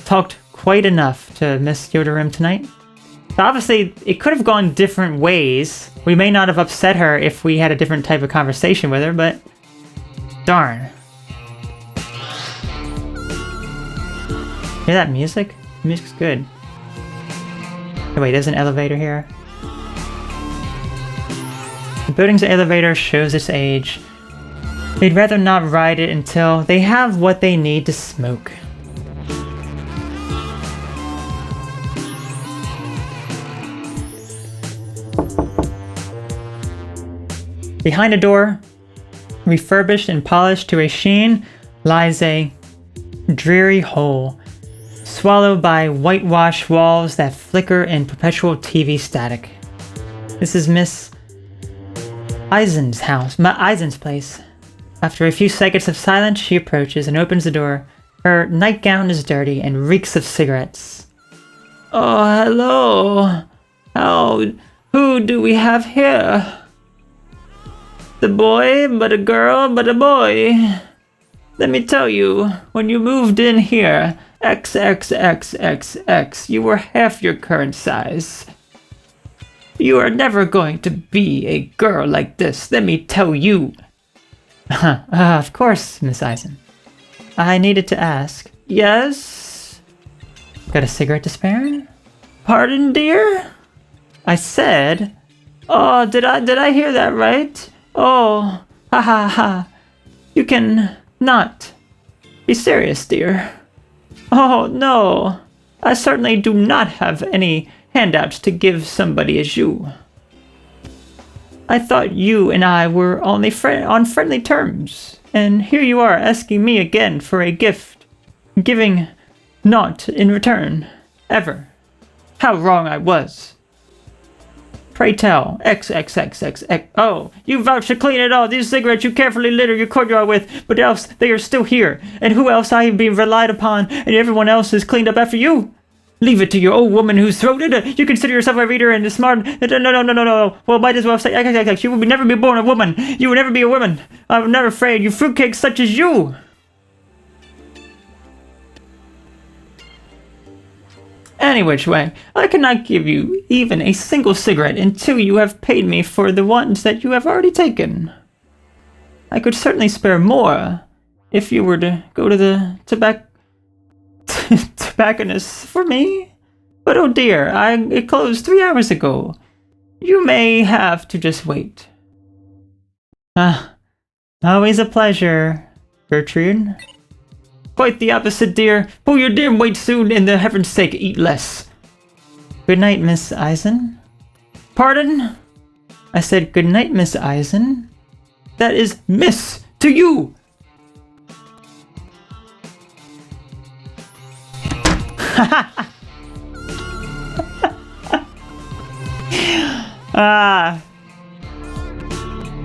talked quite enough to Miss Yoderim tonight. So obviously, it could have gone different ways. We may not have upset her if we had a different type of conversation with her, but darn. Hear that music? The music's good. Oh, wait, there's an elevator here. The building's elevator shows its age. They'd rather not ride it until they have what they need to smoke. Behind a door, refurbished and polished to a sheen, lies a dreary hole, swallowed by whitewashed walls that flicker in perpetual TV static. This is Miss Eisen's house, Eisen's place. After a few seconds of silence, she approaches and opens the door. Her nightgown is dirty and reeks of cigarettes. Oh, hello. Who do we have here? The boy, but a girl, but a boy. Let me tell you, when you moved in here, XXXXX, you were half your current size. You are never going to be a girl like this, let me tell you. Of course, Miss Eisen. I needed to ask. Yes? Got a cigarette to spare? Pardon, dear? I said... Oh, did I hear that right? Oh, ha ha ha. You can not be serious, dear. Oh, no. I certainly do not have any handouts to give somebody as you. I thought you and I were only on friendly terms, and here you are asking me again for a gift, giving naught in return, ever. How wrong I was. Pray tell, XXXXX. Oh, you vouch to clean it all. These cigarettes you carefully litter your courtyard with, but else they are still here. And who else I have been relied upon, and everyone else is cleaned up after you? Leave it to your old woman who's thrown it. You consider yourself a reader and a smart... No. Well, might as well say XXX. You will never be born a woman. You will never be a woman. I'm never afraid. You fruitcakes such as you. Any which way, I cannot give you even a single cigarette until you have paid me for the ones that you have already taken. I could certainly spare more if you were to go to the tobacconist for me. But oh dear, it closed 3 hours ago. You may have to just wait. Always a pleasure, Gertrude. Quite the opposite, dear. Pull your damn weight soon, and for heaven's sake, eat less. Good night, Miss Eisen. Pardon? I said good night, Miss Eisen. That is miss to you.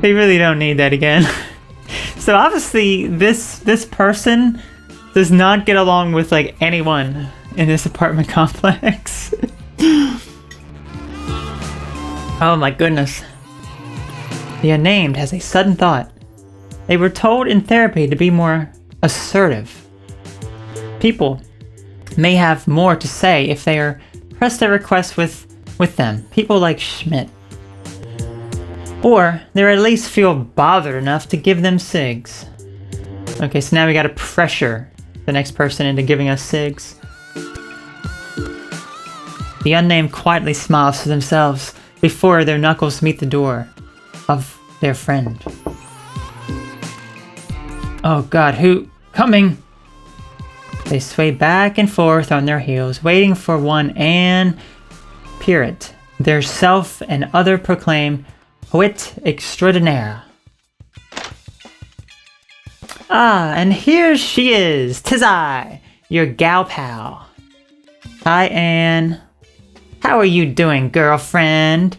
They really don't need that again. So obviously, this person does not get along with like anyone in this apartment complex. Oh my goodness. The unnamed has a sudden thought. They were told in therapy to be more assertive. People may have more to say if they are pressed a request with them. People like Schmidt. Or they at least feel bothered enough to give them cigs. Okay, so now we gotta pressure the next person into giving us cigs. The unnamed quietly smiles to themselves before their knuckles meet the door of their friend. Oh god, who? Coming! They sway back and forth on their heels, waiting for one Anne Pirret, their self and other proclaimed Huit extraordinaire. Ah, and here she is. 'Tis I, your gal pal. Hi, Anne. How are you doing, girlfriend?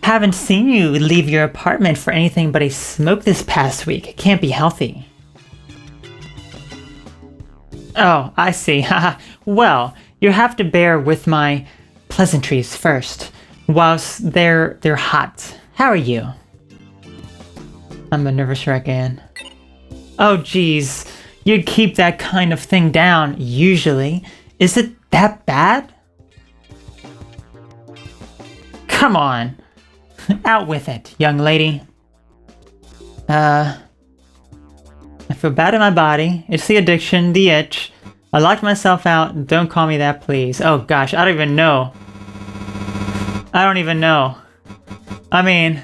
Haven't seen you leave your apartment for anything but a smoke this past week. It can't be healthy. Oh, I see. Haha. Well, you have to bear with my pleasantries first, whilst they're hot. How are you? I'm a nervous wreck, Anne. Oh, geez. You'd keep that kind of thing down, usually. Is it that bad? Come on. Out with it, young lady. I feel bad in my body. It's the addiction, the itch. I locked myself out. Don't call me that, please. Oh gosh, I don't even know. I don't even know. I mean,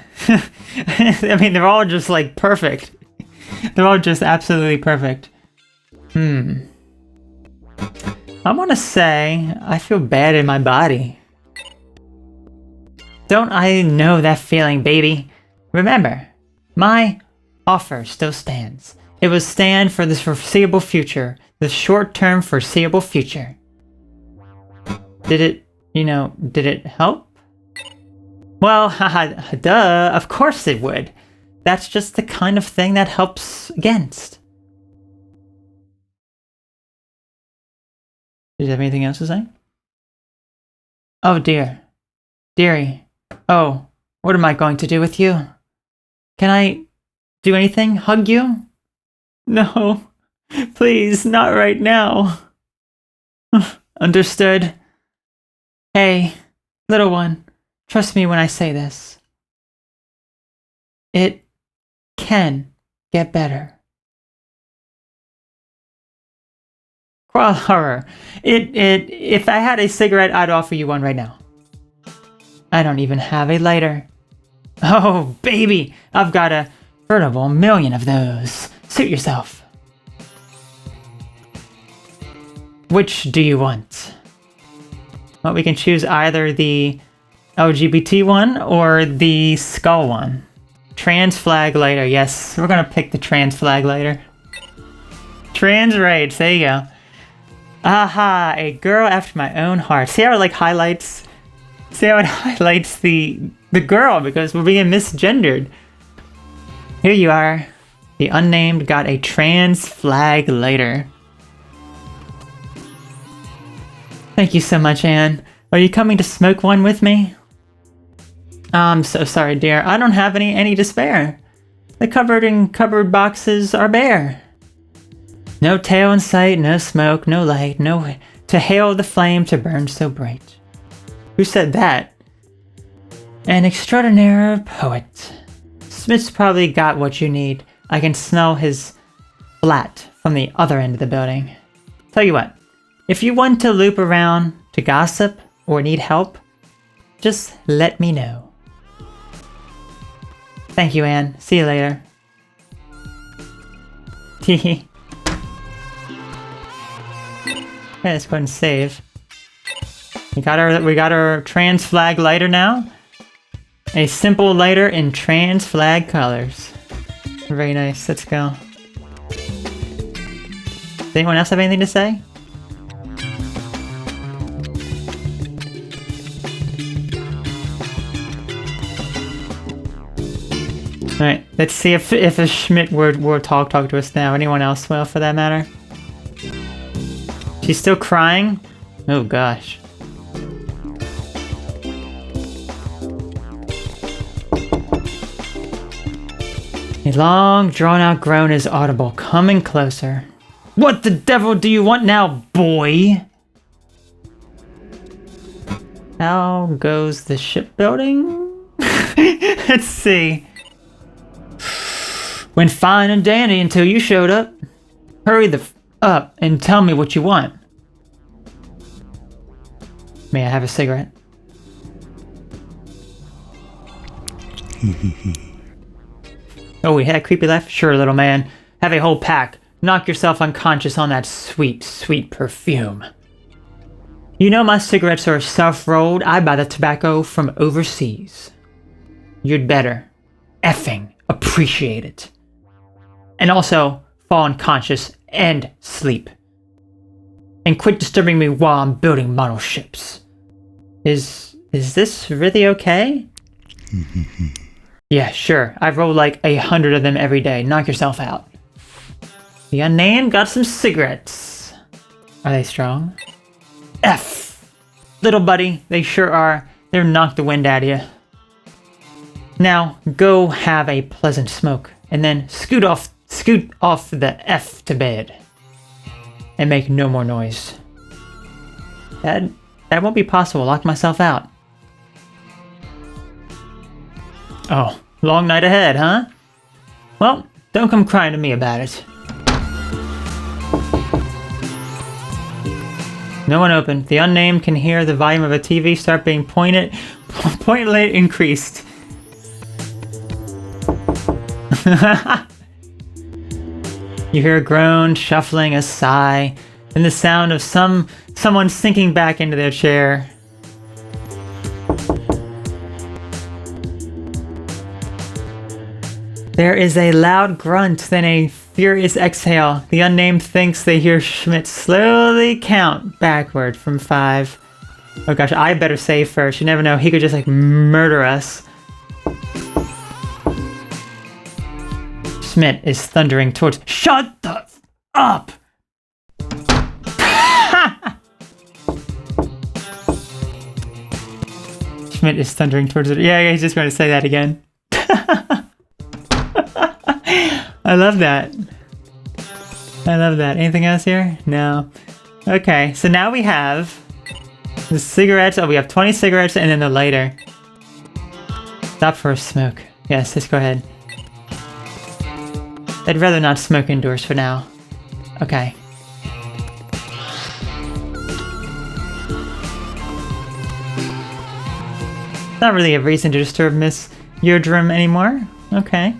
they're all just like perfect. They're all just absolutely perfect. I want to say I feel bad in my body. Don't I know that feeling, baby? Remember, my offer still stands. It will stand for the foreseeable future. The short-term foreseeable future. Did it help? Well, haha, duh, of course it would. That's just the kind of thing that helps against. Did you have anything else to say? Oh dear. Dearie. Oh, what am I going to do with you? Can I do anything? Hug you? No. Please, not right now. Understood. Hey, little one, trust me when I say this. It can get better. Crawl horror. If I had a cigarette, I'd offer you one right now. I don't even have a lighter. Oh, baby, I've got a veritable million of those. Suit yourself. Which do you want? Well, we can choose either the LGBT one or the skull one. Trans flag lighter. Yes, we're gonna pick the trans flag lighter. Trans rage. There you go. Aha, a girl after my own heart. See how it like highlights? See how it highlights the girl because we're being misgendered. Here you are. The unnamed got a trans flag lighter. Thank you so much, Anne. Are you coming to smoke one with me? I'm so sorry, dear. I don't have any to spare. The cupboard and cupboard boxes are bare. No tail in sight, no smoke, no light, no to hail the flame to burn so bright. Who said that? An extraordinary poet. Smith's probably got what you need. I can smell his flat from the other end of the building. Tell you what, if you want to loop around to gossip or need help, just let me know. Thank you, Anne. See you later. Teehee. Okay, let's go ahead and save. We got our trans flag lighter now. A simple lighter in trans flag colors. Very nice. Let's go. Does anyone else have anything to say? Alright, let's see if a Schmidt will talk to us now. Anyone else will, for that matter? She's still crying? Oh gosh. A long, drawn-out groan is audible, coming closer. What the devil do you want now, boy? How goes the shipbuilding? Let's see. Went fine and dandy until you showed up. Hurry the up and tell me what you want. May I have a cigarette? Oh, we had a creepy laugh? Sure, little man. Have a whole pack. Knock yourself unconscious on that sweet, sweet perfume. You know my cigarettes are self-rolled. I buy the tobacco from overseas. You'd better effing appreciate it. And also, fall unconscious and sleep. And quit disturbing me while I'm building model ships. Is this really okay? Yeah, sure. I roll like 100 of them every day. Knock yourself out. The unnamed got some cigarettes. Are they strong? F. little buddy. They sure are. They're knocked the wind out of you. Now, go have a pleasant smoke, and then scoot off the F to bed. And make no more noise. That won't be possible. Lock myself out. Oh, long night ahead, huh? Well, don't come crying to me about it. No one opened. The unnamed can hear the volume of a TV start being pointedly increased. You hear a groan, shuffling, a sigh, and the sound of someone sinking back into their chair. There is a loud grunt, then a furious exhale. The unnamed thinks they hear Schmidt slowly count backward from 5. Oh gosh, I better save first. You never know, he could just like murder us. Schmidt is thundering towards— Shut the f up! Schmidt is thundering towards it. Yeah, he's just going to say that again. I love that. I love that. Anything else here? No. Okay, so now we have the cigarettes. Oh, we have 20 cigarettes and then the lighter. Stop for a smoke. Yes, let's go ahead. I'd rather not smoke indoors for now. Okay. Not really a reason to disturb Miss Yurdrum anymore. Okay.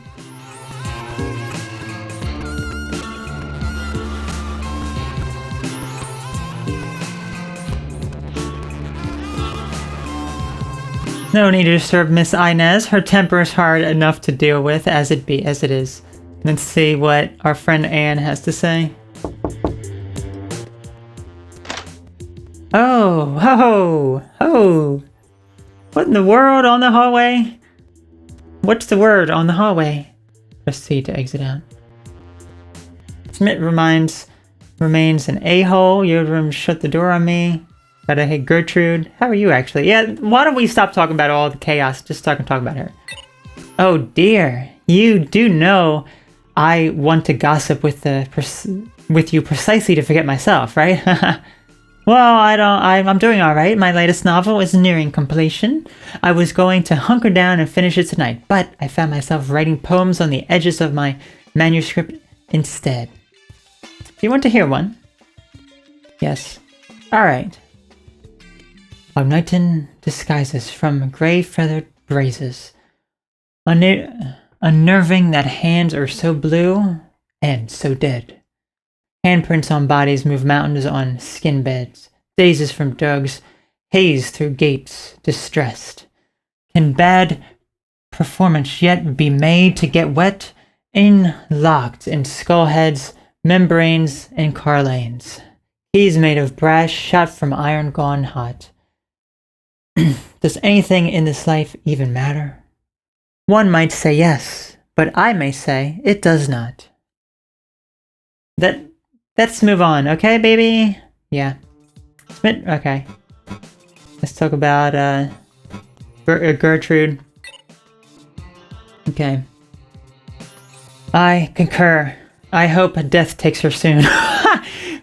No need to disturb Miss Inez. Her temper is hard enough to deal with as it is. Let's see what our friend Anne has to say. Oh, ho, ho. What in the world on the hallway? What's the word on the hallway? Proceed to exit out. Schmidt remains an a-hole. Yodrum shut the door on me. Gotta hate Gertrude. How are you actually? Yeah, why don't we stop talking about all the chaos? Just talk about her. Oh dear. You do know I want to gossip with you precisely to forget myself, right? Well, I'm doing alright. My latest novel is nearing completion. I was going to hunker down and finish it tonight, but I found myself writing poems on the edges of my manuscript instead. Do you want to hear one? Yes. Alright. Ognighton disguises from grey-feathered brazes. Unnerving that hands are so blue and so dead. Handprints on bodies move mountains on skin beds. Dazes from dogs haze through gates, distressed. Can bad performance yet be made to get wet? Locked in skull heads, membranes, and car lanes. Keys made of brass shot from iron gone hot. Does anything in this life even matter? One might say yes, but I may say it does not. Let's move on, okay, baby? Yeah. Okay. Let's talk about Gertrude. Okay. I concur. I hope death takes her soon.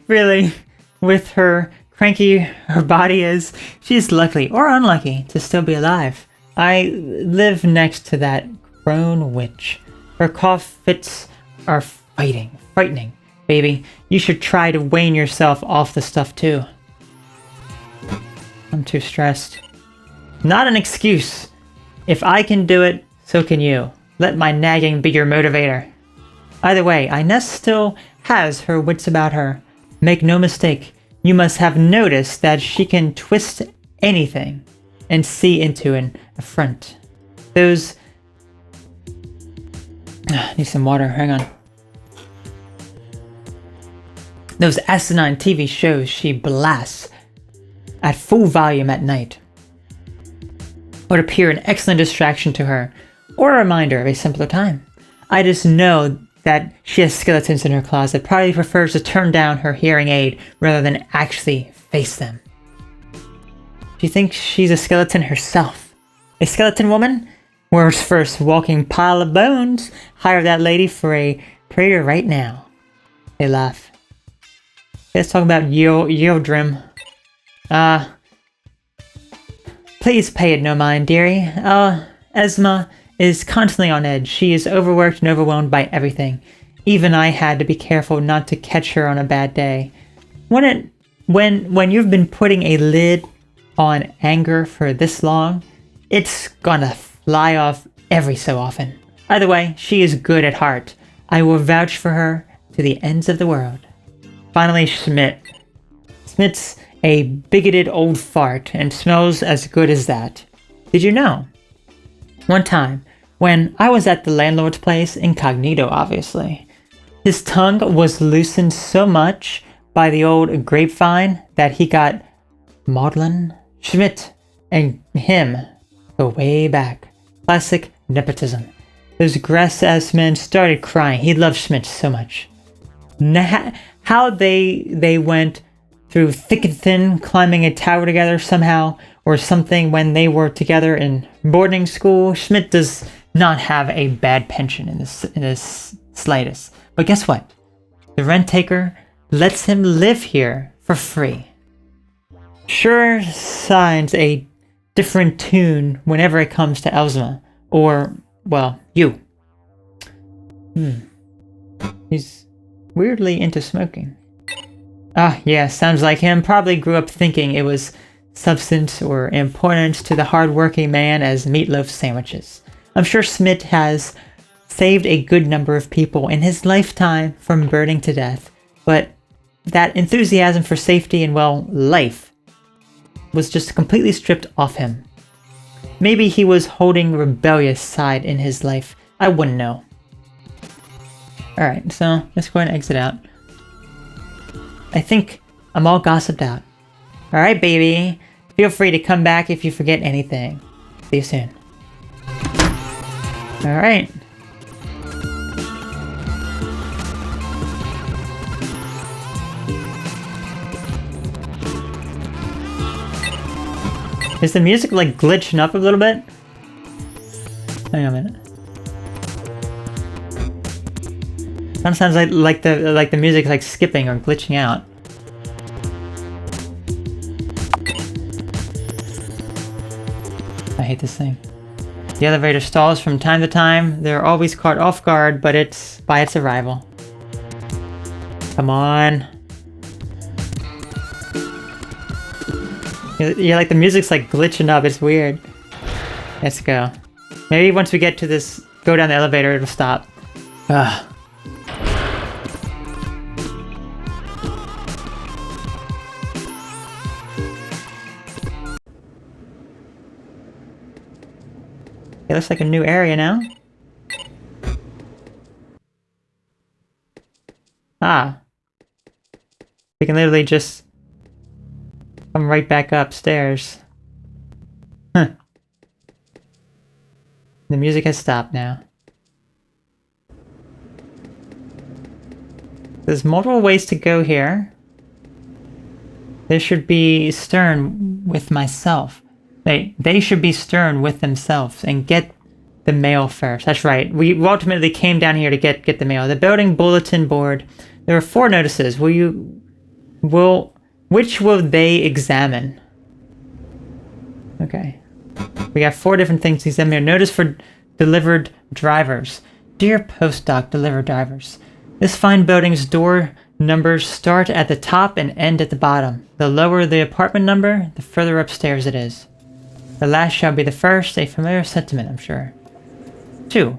Really? With her cranky her body is, she's lucky or unlucky to still be alive. I live next to that crone witch. Her cough fits are frightening. Baby, you should try to wane yourself off the stuff too. I'm too stressed. Not an excuse. If I can do it, so can you. Let my nagging be your motivator. Either way, Inez still has her wits about her. Make no mistake, you must have noticed that she can twist anything and see into an affront. Those... need some water, hang on. Those asinine TV shows she blasts at full volume at night would appear an excellent distraction to her, or a reminder of a simpler time. I just know that she has skeletons in her closet, probably prefers to turn down her hearing aid rather than actually face them. She thinks she's a skeleton herself. A skeleton woman? World's first walking pile of bones. Hire that lady for a prayer right now. They laugh. Let's talk about Yildrim. Please pay it no mind, dearie. Esma is constantly on edge. She is overworked and overwhelmed by everything. Even I had to be careful not to catch her on a bad day. When you've been putting a lid on anger for this long, it's gonna fly off every so often. Either way, she is good at heart. I will vouch for her to the ends of the world. Finally, Schmidt. Schmidt's a bigoted old fart and smells as good as that. Did you know? One time, when I was at the landlord's place, incognito obviously, his tongue was loosened so much by the old grapevine that he got Maudlin, Schmidt, and him go way back. Classic nepotism. Those grass-ass men started crying. He loved Schmidt so much. How they went through thick and thin, climbing a tower together somehow, or something when they were together in boarding school. Schmidt does not have a bad pension in this slightest. But guess what? The rent taker lets him live here for free. Sure signs a different tune whenever it comes to Elsma. Or, well, you. He's weirdly into smoking. Ah, yeah, sounds like him. Probably grew up thinking it was substance or importance to the hard-working man as meatloaf sandwiches. I'm sure Schmidt has saved a good number of people in his lifetime from burning to death, but that enthusiasm for safety and, well, life was just completely stripped off him. Maybe he was holding a rebellious side in his life. I wouldn't know. Alright, so let's go ahead and exit out. I think I'm all gossiped out. Alright, baby. Feel free to come back if you forget anything. See you soon. Alright. Is the music like glitching up a little bit? Hang on a minute. That sounds like the music like skipping or glitching out. I hate this thing. The elevator stalls from time to time. They're always caught off guard, but it's by its arrival. Come on. Yeah, like the music's like glitching up. It's weird. Let's go. Maybe once we get to this, go down the elevator, it'll stop. Ugh. It looks like a new area now. Ah. We can literally just come right back upstairs. Huh. The music has stopped now. There's multiple ways to go here. There should be stern with myself. They should be stern with themselves and get the mail first. That's right. We ultimately came down here to get the mail. The building bulletin board. There are 4 notices. Which will they examine? Okay. We got 4 different things to examine here. Notice for delivered drivers. Dear postdoc delivered drivers. This fine building's door numbers start at the top and end at the bottom. The lower the apartment number, the further upstairs it is. The last shall be the first, a familiar sentiment, I'm sure. 2.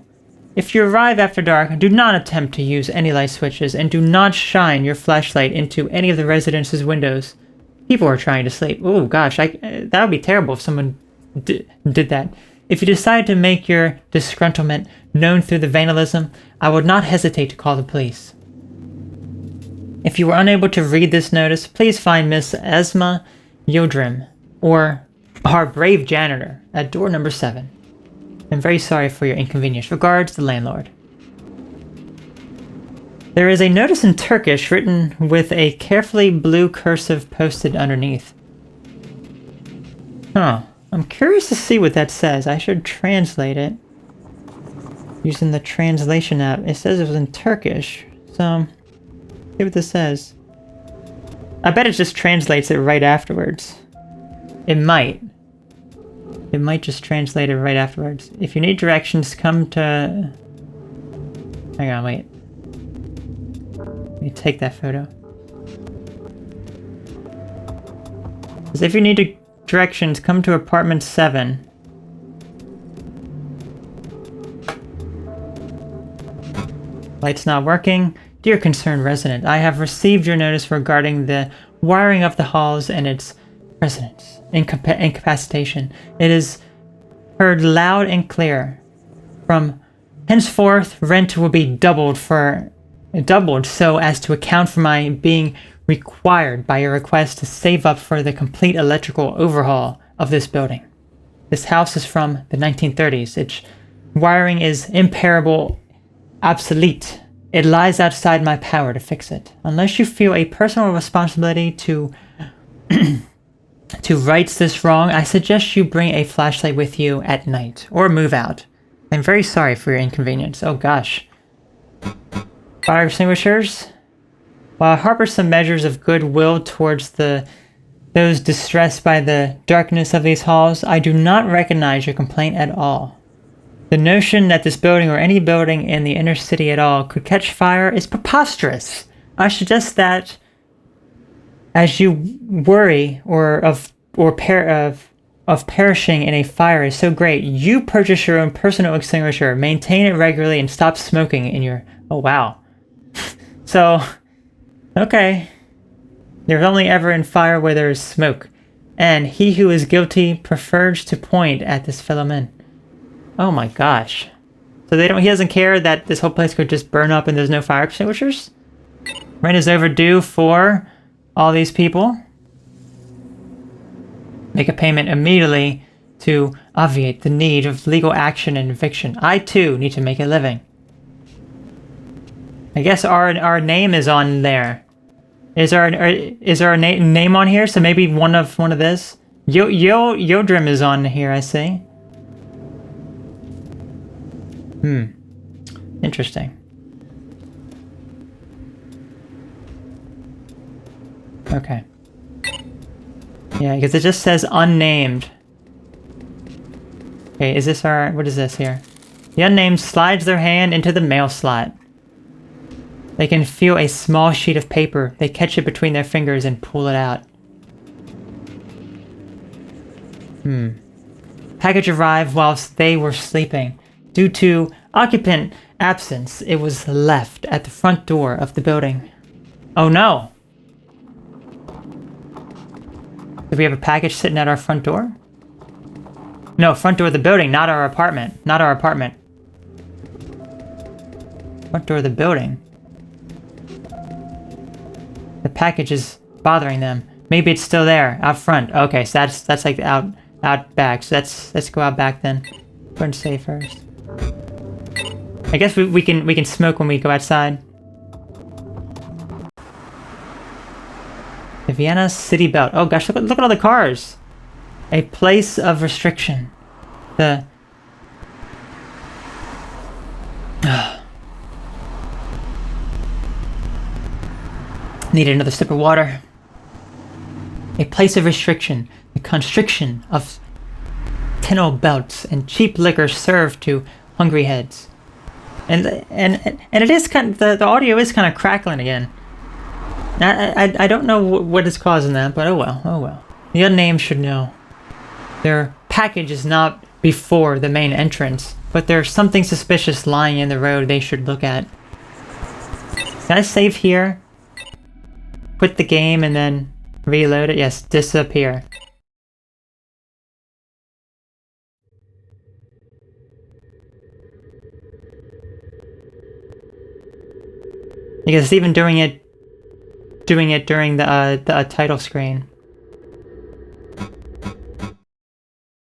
If you arrive after dark, do not attempt to use any light switches, and do not shine your flashlight into any of the residence's windows. People are trying to sleep. Oh gosh, that would be terrible if someone did that. If you decide to make your disgruntlement known through the vandalism, I would not hesitate to call the police. If you were unable to read this notice, please find Miss Esma Yildrim, or our brave janitor, at door number 7. I'm very sorry for your inconvenience. Regards, the landlord. There is a notice in Turkish written with a carefully blue cursive posted underneath. Huh. I'm curious to see what that says. I should translate it. Using the translation app. It says it was in Turkish. So, see what this says. I bet it just translates it right afterwards. It might. It might just translate it right afterwards. If you need directions, come to... Hang on, wait. Let me take that photo. Because if you need directions, come to apartment 7. Light's not working. Dear concerned resident, I have received your notice regarding the wiring of the halls and its residents' incapacitation. It is heard loud and clear. From henceforth, rent will be doubled so as to account for my being required by your request to save up for the complete electrical overhaul of this building. This house is from the 1930s. Its wiring is imperable, obsolete. It lies outside my power to fix it. Unless you feel a personal responsibility to right this wrong, I suggest you bring a flashlight with you at night, or move out. I'm very sorry for your inconvenience. Oh gosh. Fire extinguishers? While I harbor some measures of goodwill towards those distressed by the darkness of these halls, I do not recognize your complaint at all. The notion that this building or any building in the inner city at all could catch fire is preposterous. I suggest that, as you worry of perishing in a fire is so great, you purchase your own personal extinguisher, maintain it regularly, and stop smoking in your... Oh wow. So, okay. There's only ever in fire where there is smoke, and he who is guilty prefers to point at this fellow man. Oh my gosh. So he doesn't care that this whole place could just burn up and there's no fire extinguishers? Rent is overdue for all these people. Make a payment immediately to obviate the need of legal action and eviction. I too need to make a living. I guess our name is on there. Is our name on here? So maybe one of this. Yodrim is on here, I see. Interesting. Okay. Yeah, because it just says unnamed. Okay, is this our... What is this here? The unnamed slides their hand into the mail slot. They can feel a small sheet of paper. They catch it between their fingers and pull it out. Package arrived whilst they were sleeping. Due to occupant absence, it was left at the front door of the building. Oh no! Do we have a package sitting at our front door? No, front door of the building, not our apartment. Not our apartment. Front door of the building. The package is bothering them. Maybe it's still there, out front. Okay, so that's like out back. So let's go out back then. Go and save first. I guess we can smoke when we go outside. The Vienna City Belt. Oh gosh, look at all the cars. A place of restriction. The... Needed another sip of water. A place of restriction. The constriction of kennel belts and cheap liquor served to hungry heads. And it is kind of, the audio is kind of crackling again. I don't know what is causing that, but oh well. The unnamed should know. Their package is not before the main entrance, but there's something suspicious lying in the road they should look at. Can I save here? Quit the game and then reload it? Yes, disappear. Because it's even doing it during the title screen.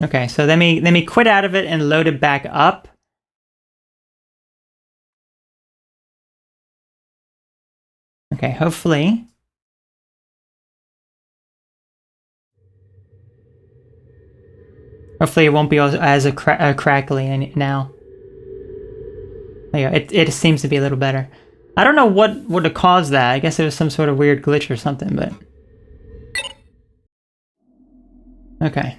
Okay, so let me quit out of it and load it back up. Okay, hopefully. Hopefully it won't be as crackly now. Yeah, it seems to be a little better. I don't know what would have caused that. I guess it was some sort of weird glitch or something, but... Okay.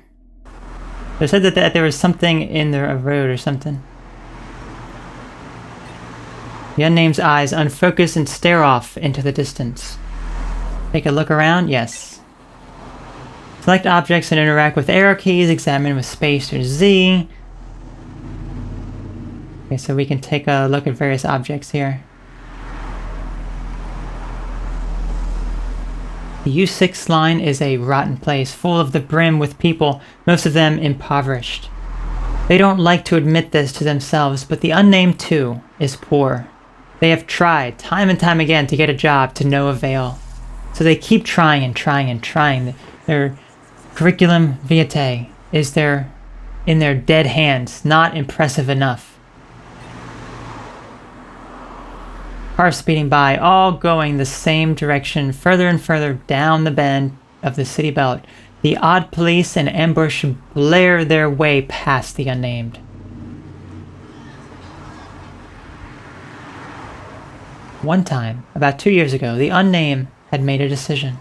They said that there was something in the road or something. The unname's eyes unfocus and stare off into the distance. Take a look around? Yes. Select objects and interact with arrow keys. Examine with space or Z. Okay, so we can take a look at various objects here. The U6 line is a rotten place, full of the brim with people, most of them impoverished. They don't like to admit this to themselves, but the unnamed too is poor. They have tried time and time again to get a job to no avail. So they keep trying and trying and trying. Their curriculum vitae is in their dead hands, not impressive enough. Cars speeding by, all going the same direction, further and further down the bend of the city belt. The odd police and ambush blare their way past the unnamed. One time, about 2 years ago, the unnamed had made a decision.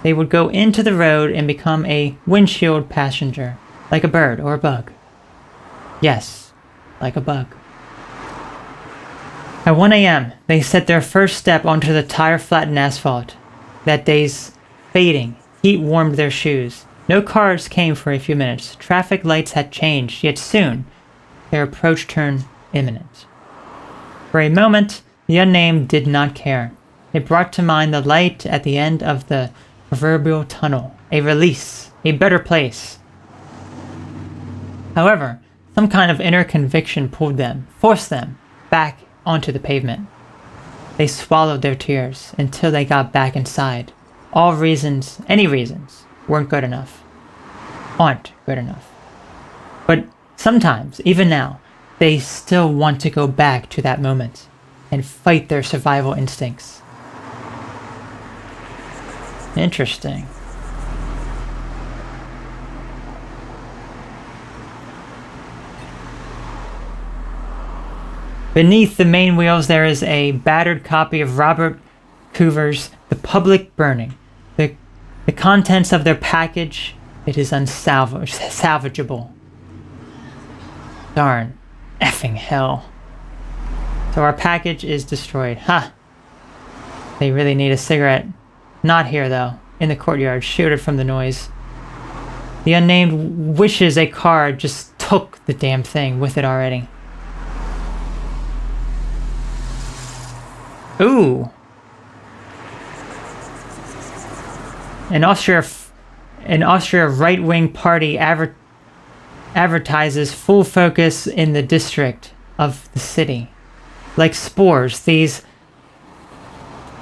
They would go into the road and become a windshield passenger, like a bird or a bug. Yes, like a bug. At 1 a.m., they set their first step onto the tire-flattened asphalt. That day's fading heat warmed their shoes. No cars came for a few minutes. Traffic lights had changed, yet soon their approach turned imminent. For a moment, the unnamed did not care. It brought to mind the light at the end of the proverbial tunnel, a release, a better place. However, some kind of inner conviction pulled them, forced them back onto the pavement. They swallowed their tears until they got back inside. All reasons, any reasons, weren't good enough. Aren't good enough. But sometimes, even now, they still want to go back to that moment and fight their survival instincts. Interesting. Beneath the main wheels there is a battered copy of Robert Coover's The Public Burning. The contents of their package, it is salvageable. Darn. Effing hell. So our package is destroyed. Ha! They really need a cigarette. Not here though. In the courtyard, shielded from the noise. The unnamed wishes a car just took the damn thing with it already. Ooh. An Austria right-wing party advertises full focus in the district of the city. Like spores, these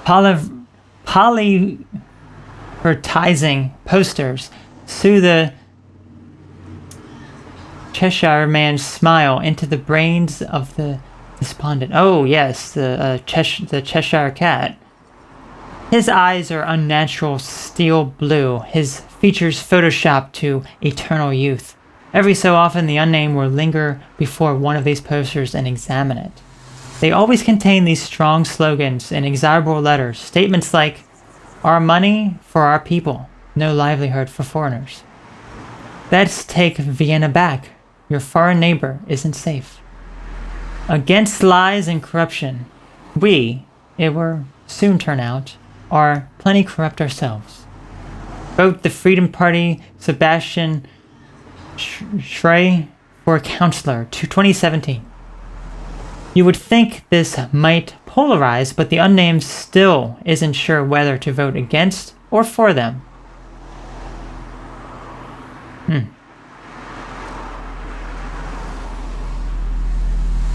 polyvertising posters soothe the Cheshire man's smile into the brains of the despondent. Oh yes, the Cheshire cat. His eyes are unnatural steel blue, his features photoshopped to eternal youth. Every so often the unnamed will linger before one of these posters and examine it. They always contain these strong slogans in execrable letters, statements like, "Our money for our people, no livelihood for foreigners." Let's take Vienna back. Your foreign neighbor isn't safe. Against lies and corruption, we, it will soon turn out, are plenty corrupt ourselves. Vote the Freedom Party Sebastian Schrey for councillor to 2017. You would think this might polarize, but the unnamed still isn't sure whether to vote against or for them.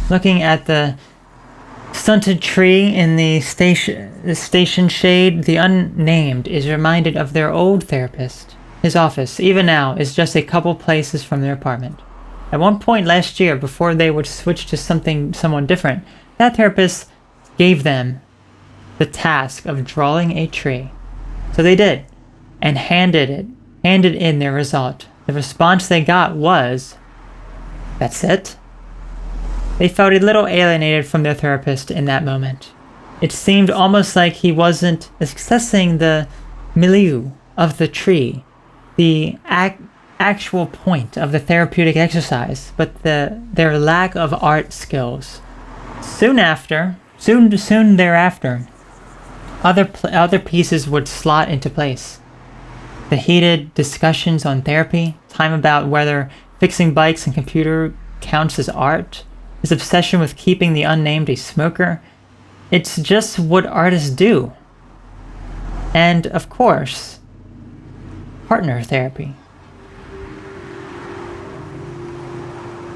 Looking at the stunted tree in the station shade, the unnamed is reminded of their old therapist. His office, even now, is just a couple places from their apartment. At one point last year, before they would switch to someone different, that therapist gave them the task of drawing a tree. So they did, and handed in their result The response they got was, "That's it?" They felt a little alienated from their therapist in that moment. It seemed almost like he wasn't accessing the milieu of the tree, the actual point of the therapeutic exercise, but their lack of art skills. Soon thereafter, other pieces would slot into place. The heated discussions on therapy, time about whether fixing bikes and computer counts as art, his obsession with keeping the unnamed a smoker. It's just what artists do. And, of course, partner therapy.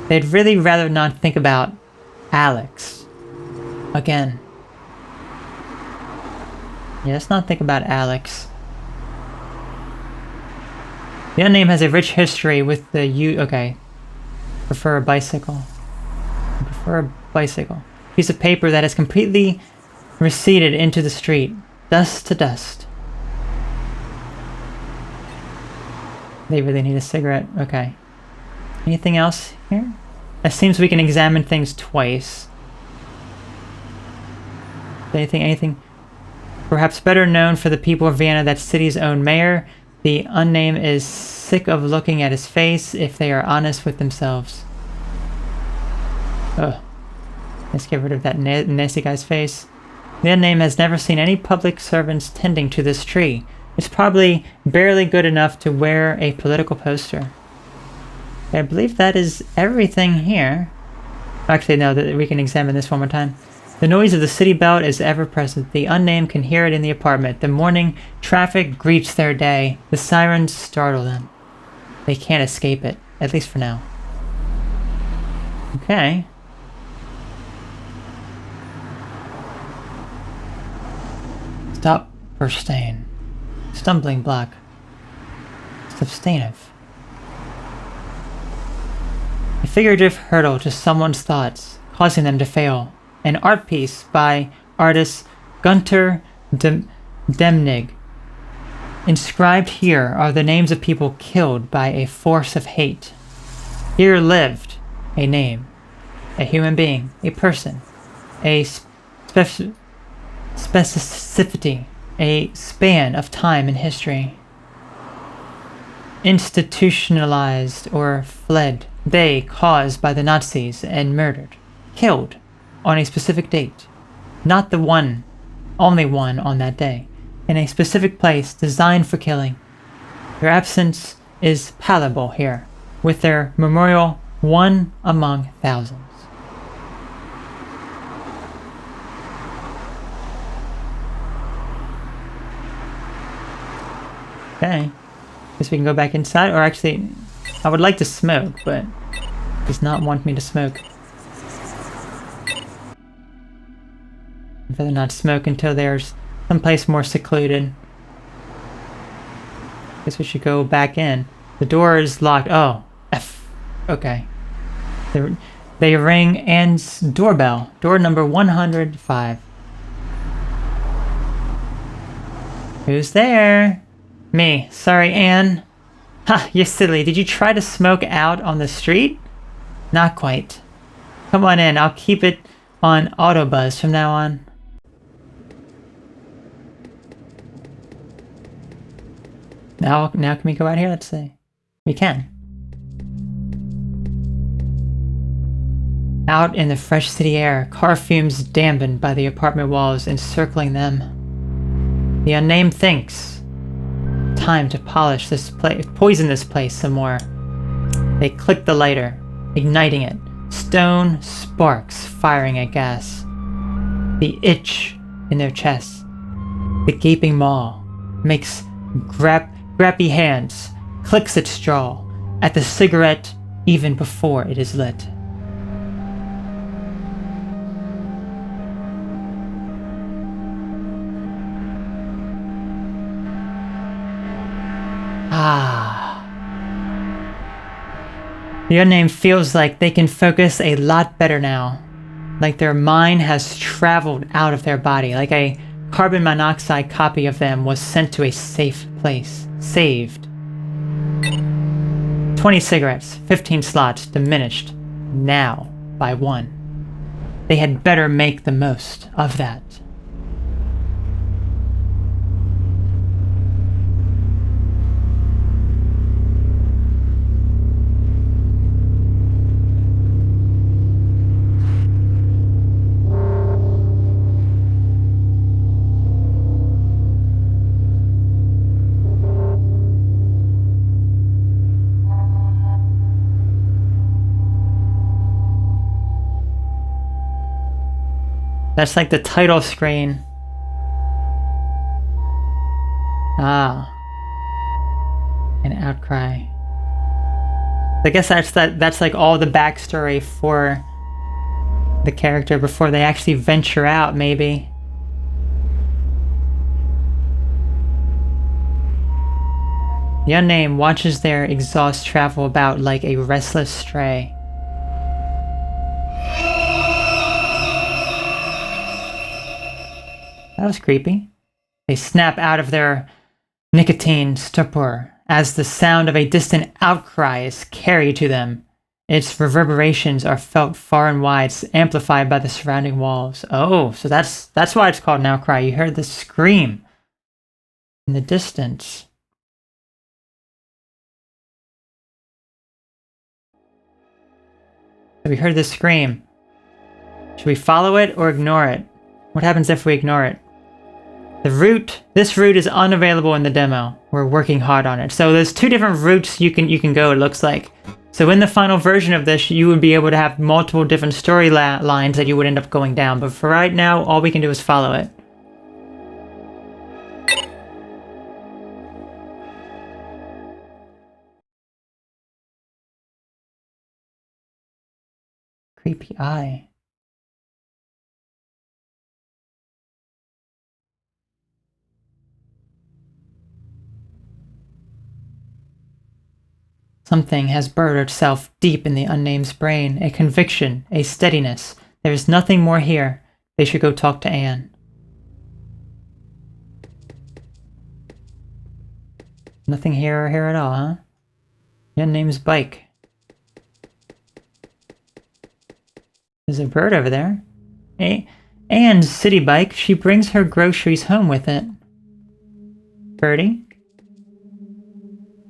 They'd really rather not think about Alex again. Yeah, let's not think about Alex. The unnamed has a rich history with the okay. Prefer a bicycle. I prefer a bicycle. Piece of paper that has completely receded into the street. Dust to dust. They really need a cigarette. Okay. Anything else here? It seems we can examine things twice. Anything? Perhaps better known for the people of Vienna, that city's own mayor. The unnamed is sick of looking at his face, if they are honest with themselves. Ugh. Let's get rid of that nasty guy's face. The unnamed has never seen any public servants tending to this tree. It's probably barely good enough to wear a political poster. I believe that is everything here. Actually, no, we can examine this one more time. The noise of the city bell is ever present. The unnamed can hear it in the apartment. The morning traffic greets their day. The sirens startle them. They can't escape it, at least for now. Okay. Stop for stain. Stumbling block. Substantive. A figurative hurdle to someone's thoughts, causing them to fail. An art piece by artist Gunter Demnig. Inscribed here are the names of people killed by a force of hate. Here lived a name, a human being, a person, a specificity, a span of time in history. Institutionalized or fled, they caused by the Nazis and murdered, killed on a specific date, not the one, only one on that day, in a specific place designed for killing. Their absence is palpable here, with their memorial one among thousands. Okay, guess we can go back inside, or actually, I would like to smoke, but it does not want me to smoke. I'd rather not smoke until there's someplace more secluded. Guess we should go back in. The door is locked. Oh, F. Okay. They ring Anne's doorbell. Door number 105. Who's there? Me. Sorry, Anne. Ha, you're silly. Did you try to smoke out on the street? Not quite. Come on in. I'll keep it on autobuzz from now on. Now can we go out here? Let's see. We can. Out in the fresh city air, car fumes dampened by the apartment walls encircling them. The unnamed thinks. Time to polish this place, poison this place some more. They click the lighter, igniting it. Stone sparks firing at gas. The itch in their chests. The gaping maw makes grappy hands, clicks at straw, at the cigarette even before it is lit. The unnamed feels like they can focus a lot better now. Like their mind has traveled out of their body. Like a carbon monoxide copy of them was sent to a safe place. Saved. 20 cigarettes, 15 slots, diminished now by 1. They had better make the most of that. That's like the title screen. Ah. An Outcry. I guess that's like all the backstory for the character before they actually venture out, maybe. The unnamed watches their exhaust travel about like a restless stray. That was creepy. They snap out of their nicotine stupor as the sound of a distant outcry is carried to them. Its reverberations are felt far and wide, amplified by the surrounding walls. Oh, so that's why it's called an outcry. You heard the scream in the distance. So we heard the scream. Should we follow it or ignore it? What happens if we ignore it? This route is unavailable in the demo. We're working hard on it. So there's 2 different routes you can go, it looks like. So in the final version of this, you would be able to have multiple different story lines that you would end up going down. But for right now, all we can do is follow it. Creepy eye. Something has buried itself deep in the unname's brain. A conviction, a steadiness. There is nothing more here. They should go talk to Anne. Nothing here at all, huh? The unname's bike. There's a bird over there. Anne's city bike. She brings her groceries home with it. Birdie?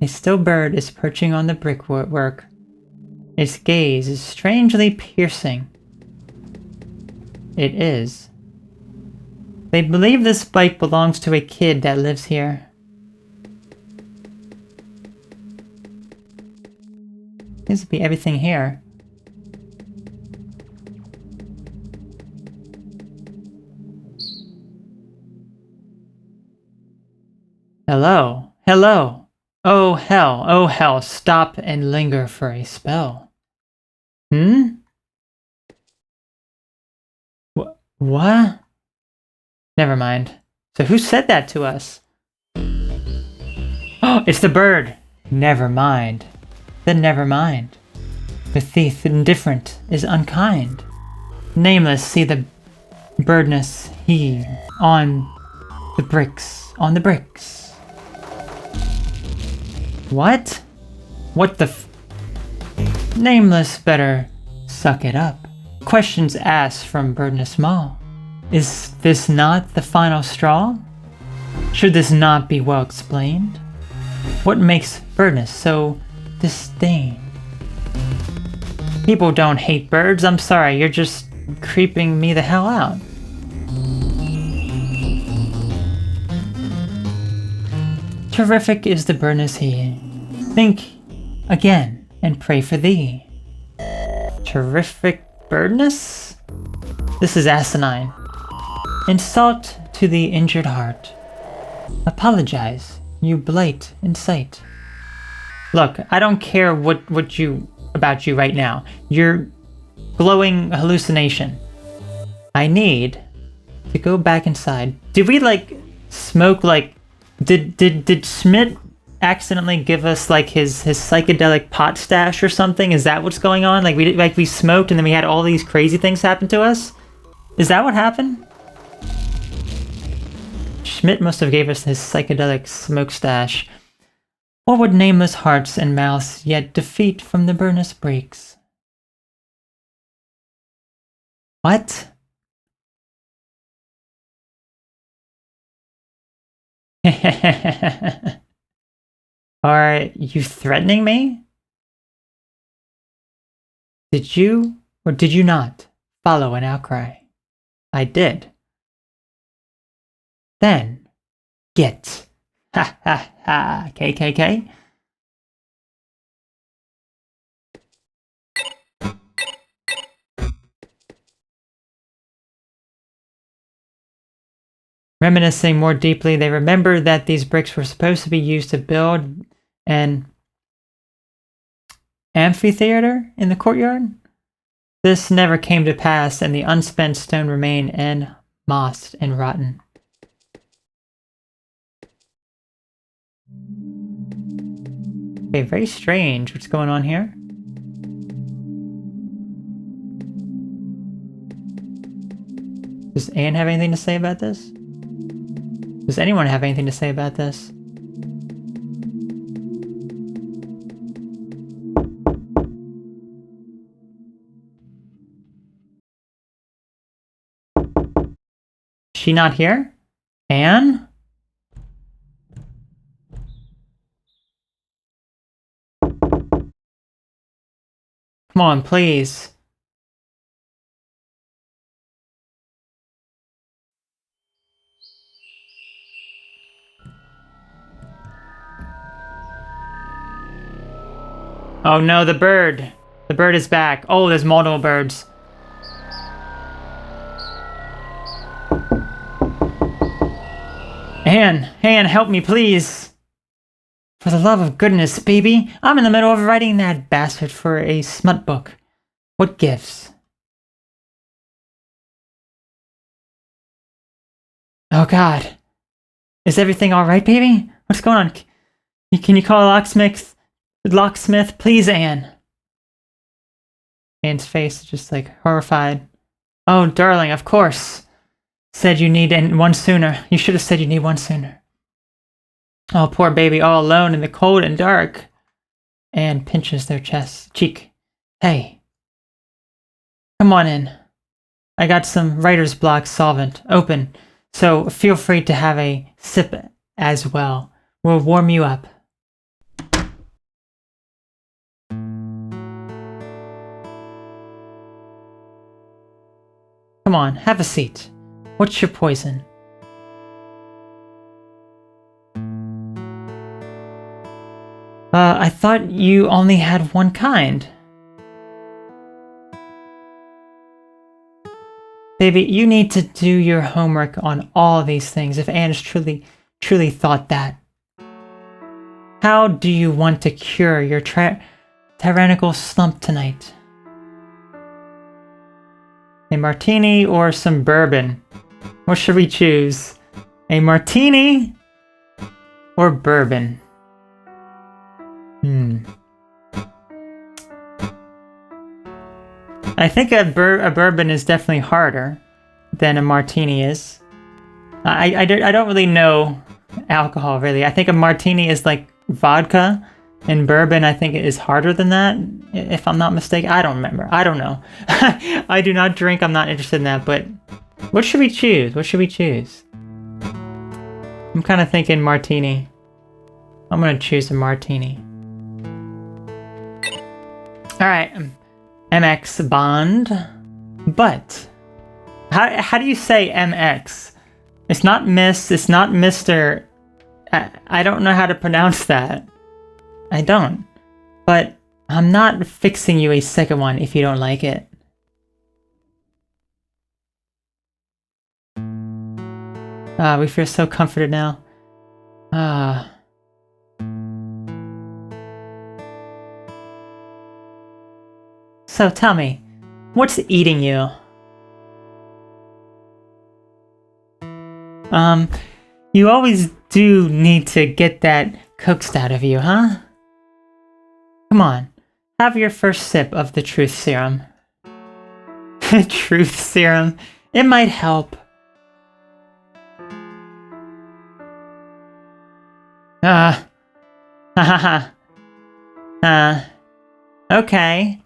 A still bird is perching on the brickwork. Its gaze is strangely piercing. It is. They believe this bike belongs to a kid that lives here. Seems to be everything here. Hello. Hello. Oh hell, stop and linger for a spell. What? Never mind. So who said that to us? Oh, it's the bird! Never mind. Then never mind. The thief indifferent is unkind. Nameless see the birdness he on the bricks, What? What the Nameless better suck it up. Questions asked from Birdness Mall. Is this not the final straw? Should this not be well explained? What makes Birdness so disdained? People don't hate birds, I'm sorry, you're just creeping me the hell out. Terrific is the Birdness he. Think again and pray for thee. Terrific Birdness? This is asinine. Insult to the injured heart. Apologize, you blight in sight. Look, I don't care about you right now. You're glowing hallucination. I need to go back inside. Did we smoke did Schmidt accidentally give us his psychedelic pot stash or something? Is that what's going on? We smoked and then we had all these crazy things happen to us? Is that what happened? Schmidt must have gave us his psychedelic smoke stash. What would nameless hearts and mouths yet defeat from the burner's breaks? What? Are you threatening me? Did you or did you not follow an outcry? I did. Then, get. Ha ha ha, KKK. Reminiscing more deeply, they remembered that these bricks were supposed to be used to build an amphitheater in the courtyard. This never came to pass, and the unspent stone remained mossed and rotten. Okay, very strange. What's going on here? Does Anne have anything to say about this? Does anyone have anything to say about this? She not here? Anne? Come on, please. Oh no, the bird. The bird is back. Oh, there's multiple birds. Anne, help me, please. For the love of goodness, baby. I'm in the middle of writing that bastard for a smut book. What gives? Oh god. Is everything alright, baby? What's going on? Can you call a locksmith? Locksmith, please, Anne. Anne's face is just like horrified. Oh, darling, of course. Said you need one sooner. You should have said you need one sooner. Oh, poor baby, all alone in the cold and dark. Anne pinches their cheek. Hey. Come on in. I got some writer's block solvent open, so feel free to have a sip as well. We'll warm you up. Come on, have a seat. What's your poison? I thought you only had one kind. Baby, you need to do your homework on all these things if Anne's truly thought that. How do you want to cure your tyrannical slump tonight? A martini or some bourbon? What should we choose? A martini or bourbon? I think a bourbon is definitely harder than a martini is. I don't really know alcohol, really. I think a martini is like vodka, and bourbon I think is harder than that, if I'm not mistaken. I don't remember. I don't know. I do not drink. I'm not interested in that, but what should we choose? What should we choose? I'm kind of thinking martini. I'm going to choose a martini. Alright, MX Bond. But, how do you say MX? It's not Miss, it's not Mr. I don't know how to pronounce that. I don't. But I'm not fixing you a second one if you don't like it. We feel so comforted now. So tell me, what's eating you? You always do need to get that coaxed out of you, huh? Come on, have your first sip of the truth serum. Truth serum, it might help. Ha ha ha. Okay.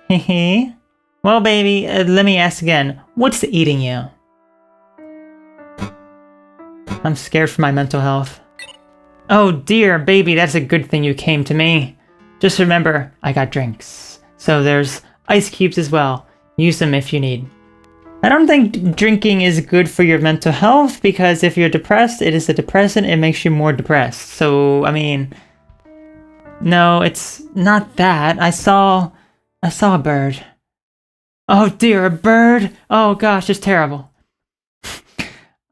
Hehe. Well, baby, let me ask again. What's eating you? I'm scared for my mental health. Oh dear, baby, that's a good thing you came to me. Just remember, I got drinks. So there's ice cubes as well. Use them if you need. I don't think drinking is good for your mental health, because if you're depressed, it is a depressant, it makes you more depressed. So, I mean... No, it's not that. I saw a bird. Oh dear, a bird? Oh gosh, it's terrible.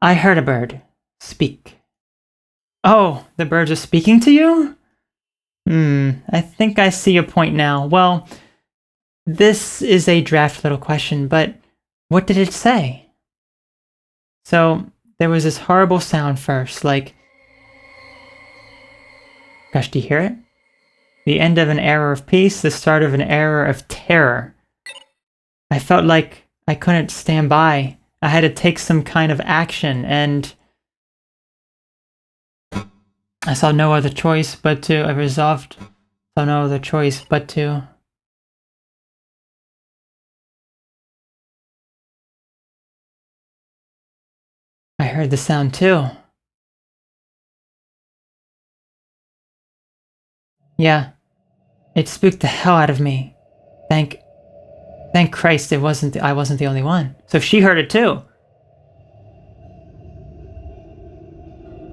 I heard a bird speak. Oh, the birds are speaking to you? I think I see your point now. Well, this is a draft little question, but what did it say? So, there was this horrible sound first, like... Gosh, do you hear it? The end of an era of peace, the start of an era of terror. I felt like I couldn't stand by. I had to take some kind of action, and I saw no other choice but to... I saw no other choice but to... I heard the sound too. Yeah, it spooked the hell out of me. Thank Christ I wasn't the only one. So she heard it too.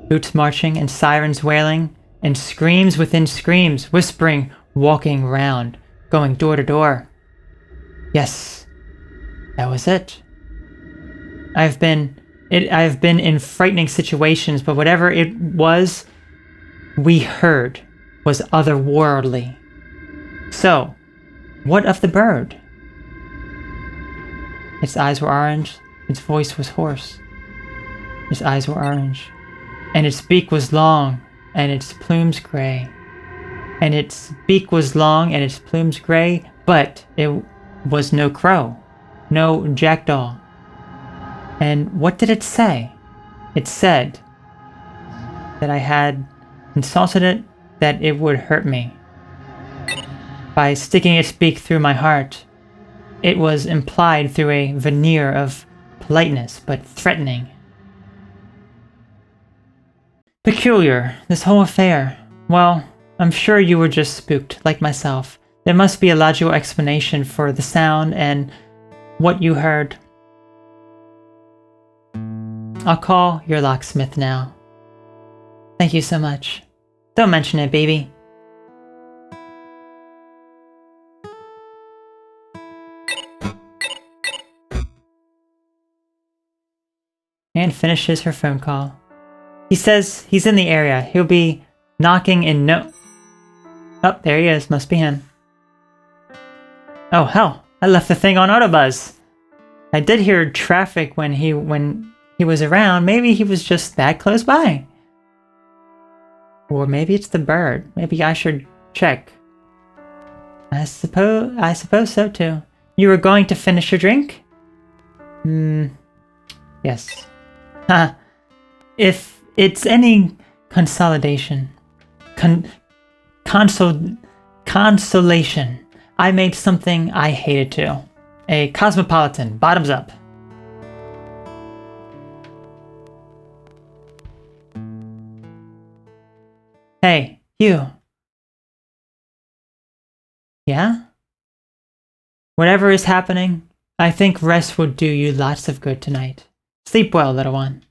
Boots marching and sirens wailing and screams within screams, whispering, walking round, going door to door. Yes, that was it. I've been in frightening situations, but whatever it was we heard was otherworldly. So, what of the bird? Its eyes were orange, its voice was hoarse. Its eyes were orange, and its beak was long, and its plumes gray. And its beak was long, and its plumes gray, but it was no crow, no jackdaw. And what did it say? It said that I had insulted it, that it would hurt me. By sticking its beak through my heart, it was implied through a veneer of politeness, but threatening. Peculiar, this whole affair. Well, I'm sure you were just spooked, like myself. There must be a logical explanation for the sound and what you heard. I'll call your locksmith now. Thank you so much. Don't mention it, baby. Anne finishes her phone call. He says he's in the area. He'll be knocking in no... Oh, there he is. Must be him. Oh, hell. I left the thing on Autobuzz. I did hear traffic when he was around. Maybe he was just that close by. Or maybe it's the bird. Maybe I should check. I suppose so too. You were going to finish your drink? Yes. If it's any consolation, consolation, I made something I hated too. A cosmopolitan, bottoms up. Hey, you. Yeah? Whatever is happening, I think rest will do you lots of good tonight. Sleep well, little one.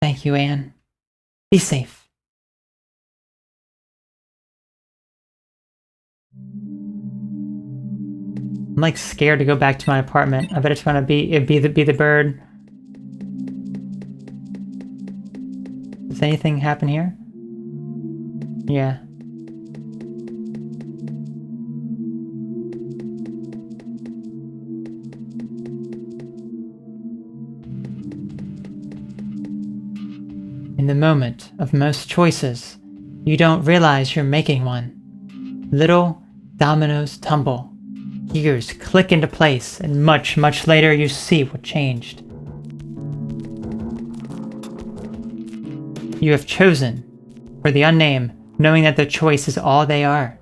Thank you, Anne. Be safe. I'm like scared to go back to my apartment. I bet it's gonna be the bird. Does anything happen here? Yeah. In the moment of most choices, you don't realize you're making one. Little dominoes tumble, gears click into place, and much, much later you see what changed. you have chosen for the unnamed, knowing that their choice is all they are.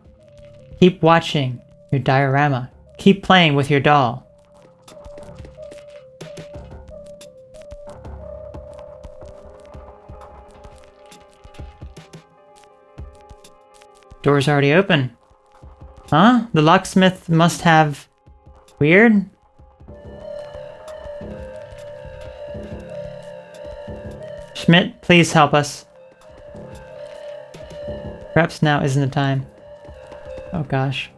Keep watching your diorama. Keep playing with your doll. Door's already open. Huh? The locksmith must have... Weird? Schmidt, please help us. Perhaps now isn't the time. Oh gosh.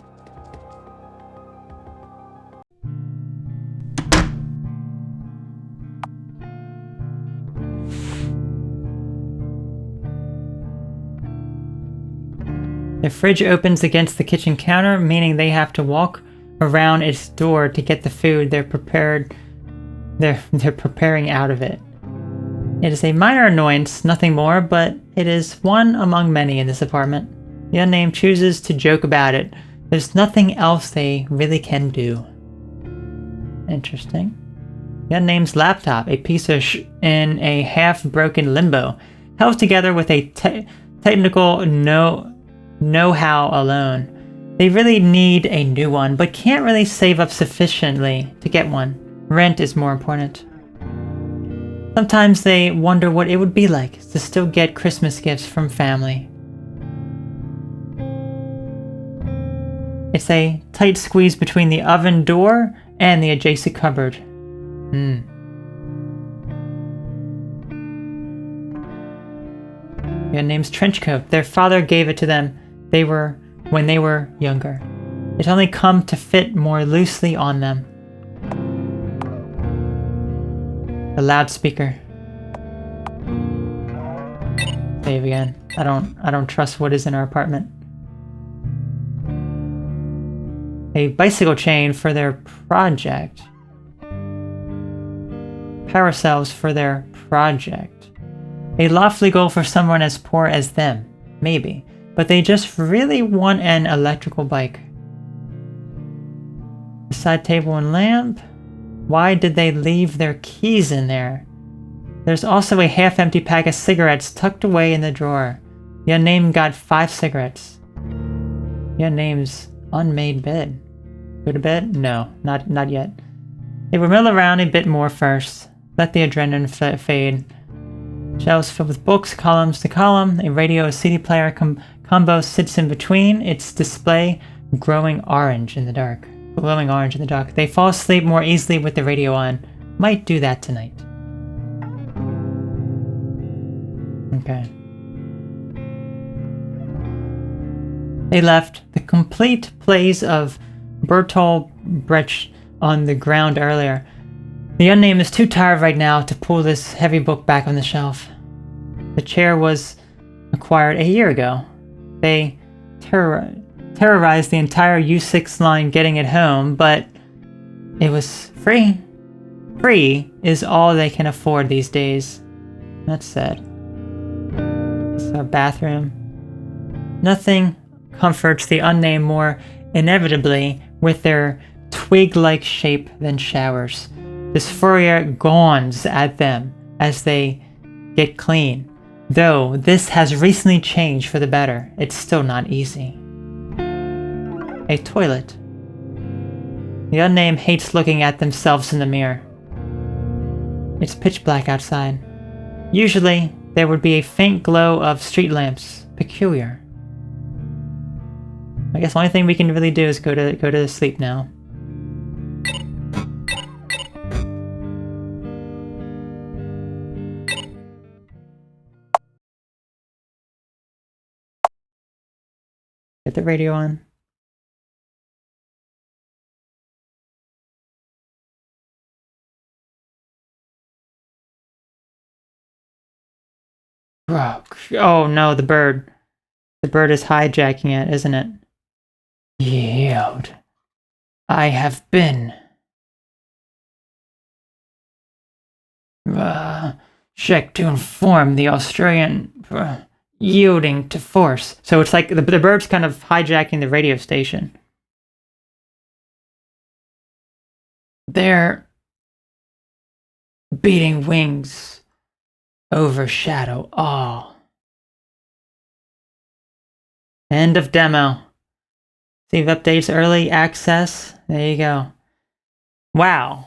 The fridge opens against the kitchen counter, meaning they have to walk around its door to get the food they're preparing out of it. It is a minor annoyance, nothing more, but it is one among many in this apartment. The unnamed chooses to joke about it. There's nothing else they really can do. Interesting. The unnamed's laptop, a piece of in a half-broken limbo, held together with a technical know-how alone. They really need a new one, but can't really save up sufficiently to get one. Rent is more important. Sometimes they wonder what it would be like to still get Christmas gifts from family. It's a tight squeeze between the oven door and the adjacent cupboard. The unnamed trench coat. Their father gave it to them when they were younger. It only come to fit more loosely on them. The loudspeaker. Save again. I don't trust what is in our apartment. A bicycle chain for their project. Power cells for their project. A lofty goal for someone as poor as them. Maybe. But they just really want an electrical bike. A side table and lamp. Why did they leave their keys in there? There's also a half-empty pack of cigarettes tucked away in the drawer. The unnamed got 5 cigarettes. The unnamed's unmade bed. Go to bed? No, not yet. They will mill around a bit more first. Let the adrenaline fade. Shelves filled with books, columns to column. A radio, a CD player combo sits in between. Its display glowing orange in the dark. They fall asleep more easily with the radio on. Might do that tonight. Okay. They left the complete plays of Bertolt Brecht on the ground earlier. The unnamed is too tired right now to pull this heavy book back on the shelf. The chair was acquired a year ago. They terrorized the entire U6 line getting it home, but it was free. Free is all they can afford these days. That's sad. This is our bathroom. Nothing comforts the unnamed more inevitably with their twig-like shape than showers. Dysphoria gawns at them as they get clean. Though this has recently changed for the better, it's still not easy. A toilet. The unnamed hates looking at themselves in the mirror. It's pitch black outside. Usually, there would be a faint glow of street lamps. Peculiar. I guess the only thing we can really do is go to sleep now. Get the radio on. Oh no, the bird. The bird is hijacking it, isn't it? Yield. I have been checked to inform the Australian yielding to force. So it's like the bird's kind of hijacking the radio station. They're beating wings Overshadow all. End of demo. Save updates, early access. There you go. Wow.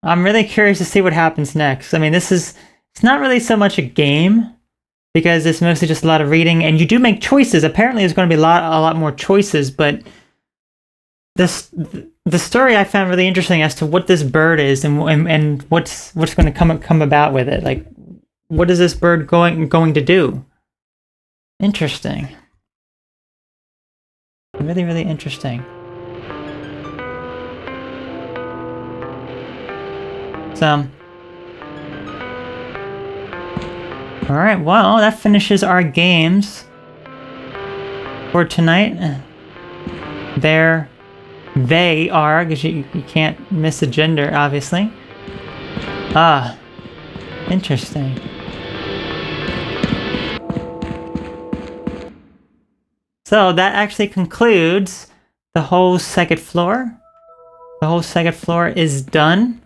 I'm really curious to see what happens next. I mean, it's not really so much a game, because it's mostly just a lot of reading, and you do make choices. Apparently there's going to be a lot more choices, but the story I found really interesting as to what this bird is and what's going to come about with it. Like, what is this bird going to do? Interesting. Really, really interesting. So, alright, well, that finishes our games for tonight. They are, because you can't miss a gender, obviously. Ah, interesting. So that actually concludes the whole second floor. The whole second floor is done.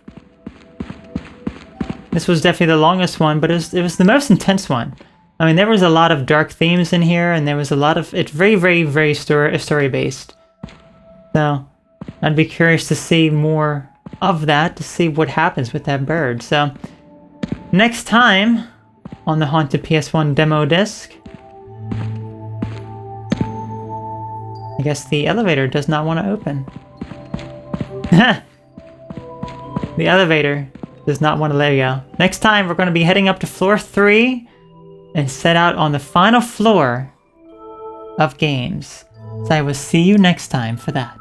This was definitely the longest one, but it was the most intense one. I mean, there was a lot of dark themes in here, and there was a lot of... It's very, very, very story-based. So, I'd be curious to see more of that, to see what happens with that bird. So, next time on the Haunted PS1 demo disc, I guess the elevator does not want to open. The elevator does not want to let go. Next time, we're going to be heading up to floor 3 and set out on the final floor of games. So I will see you next time for that.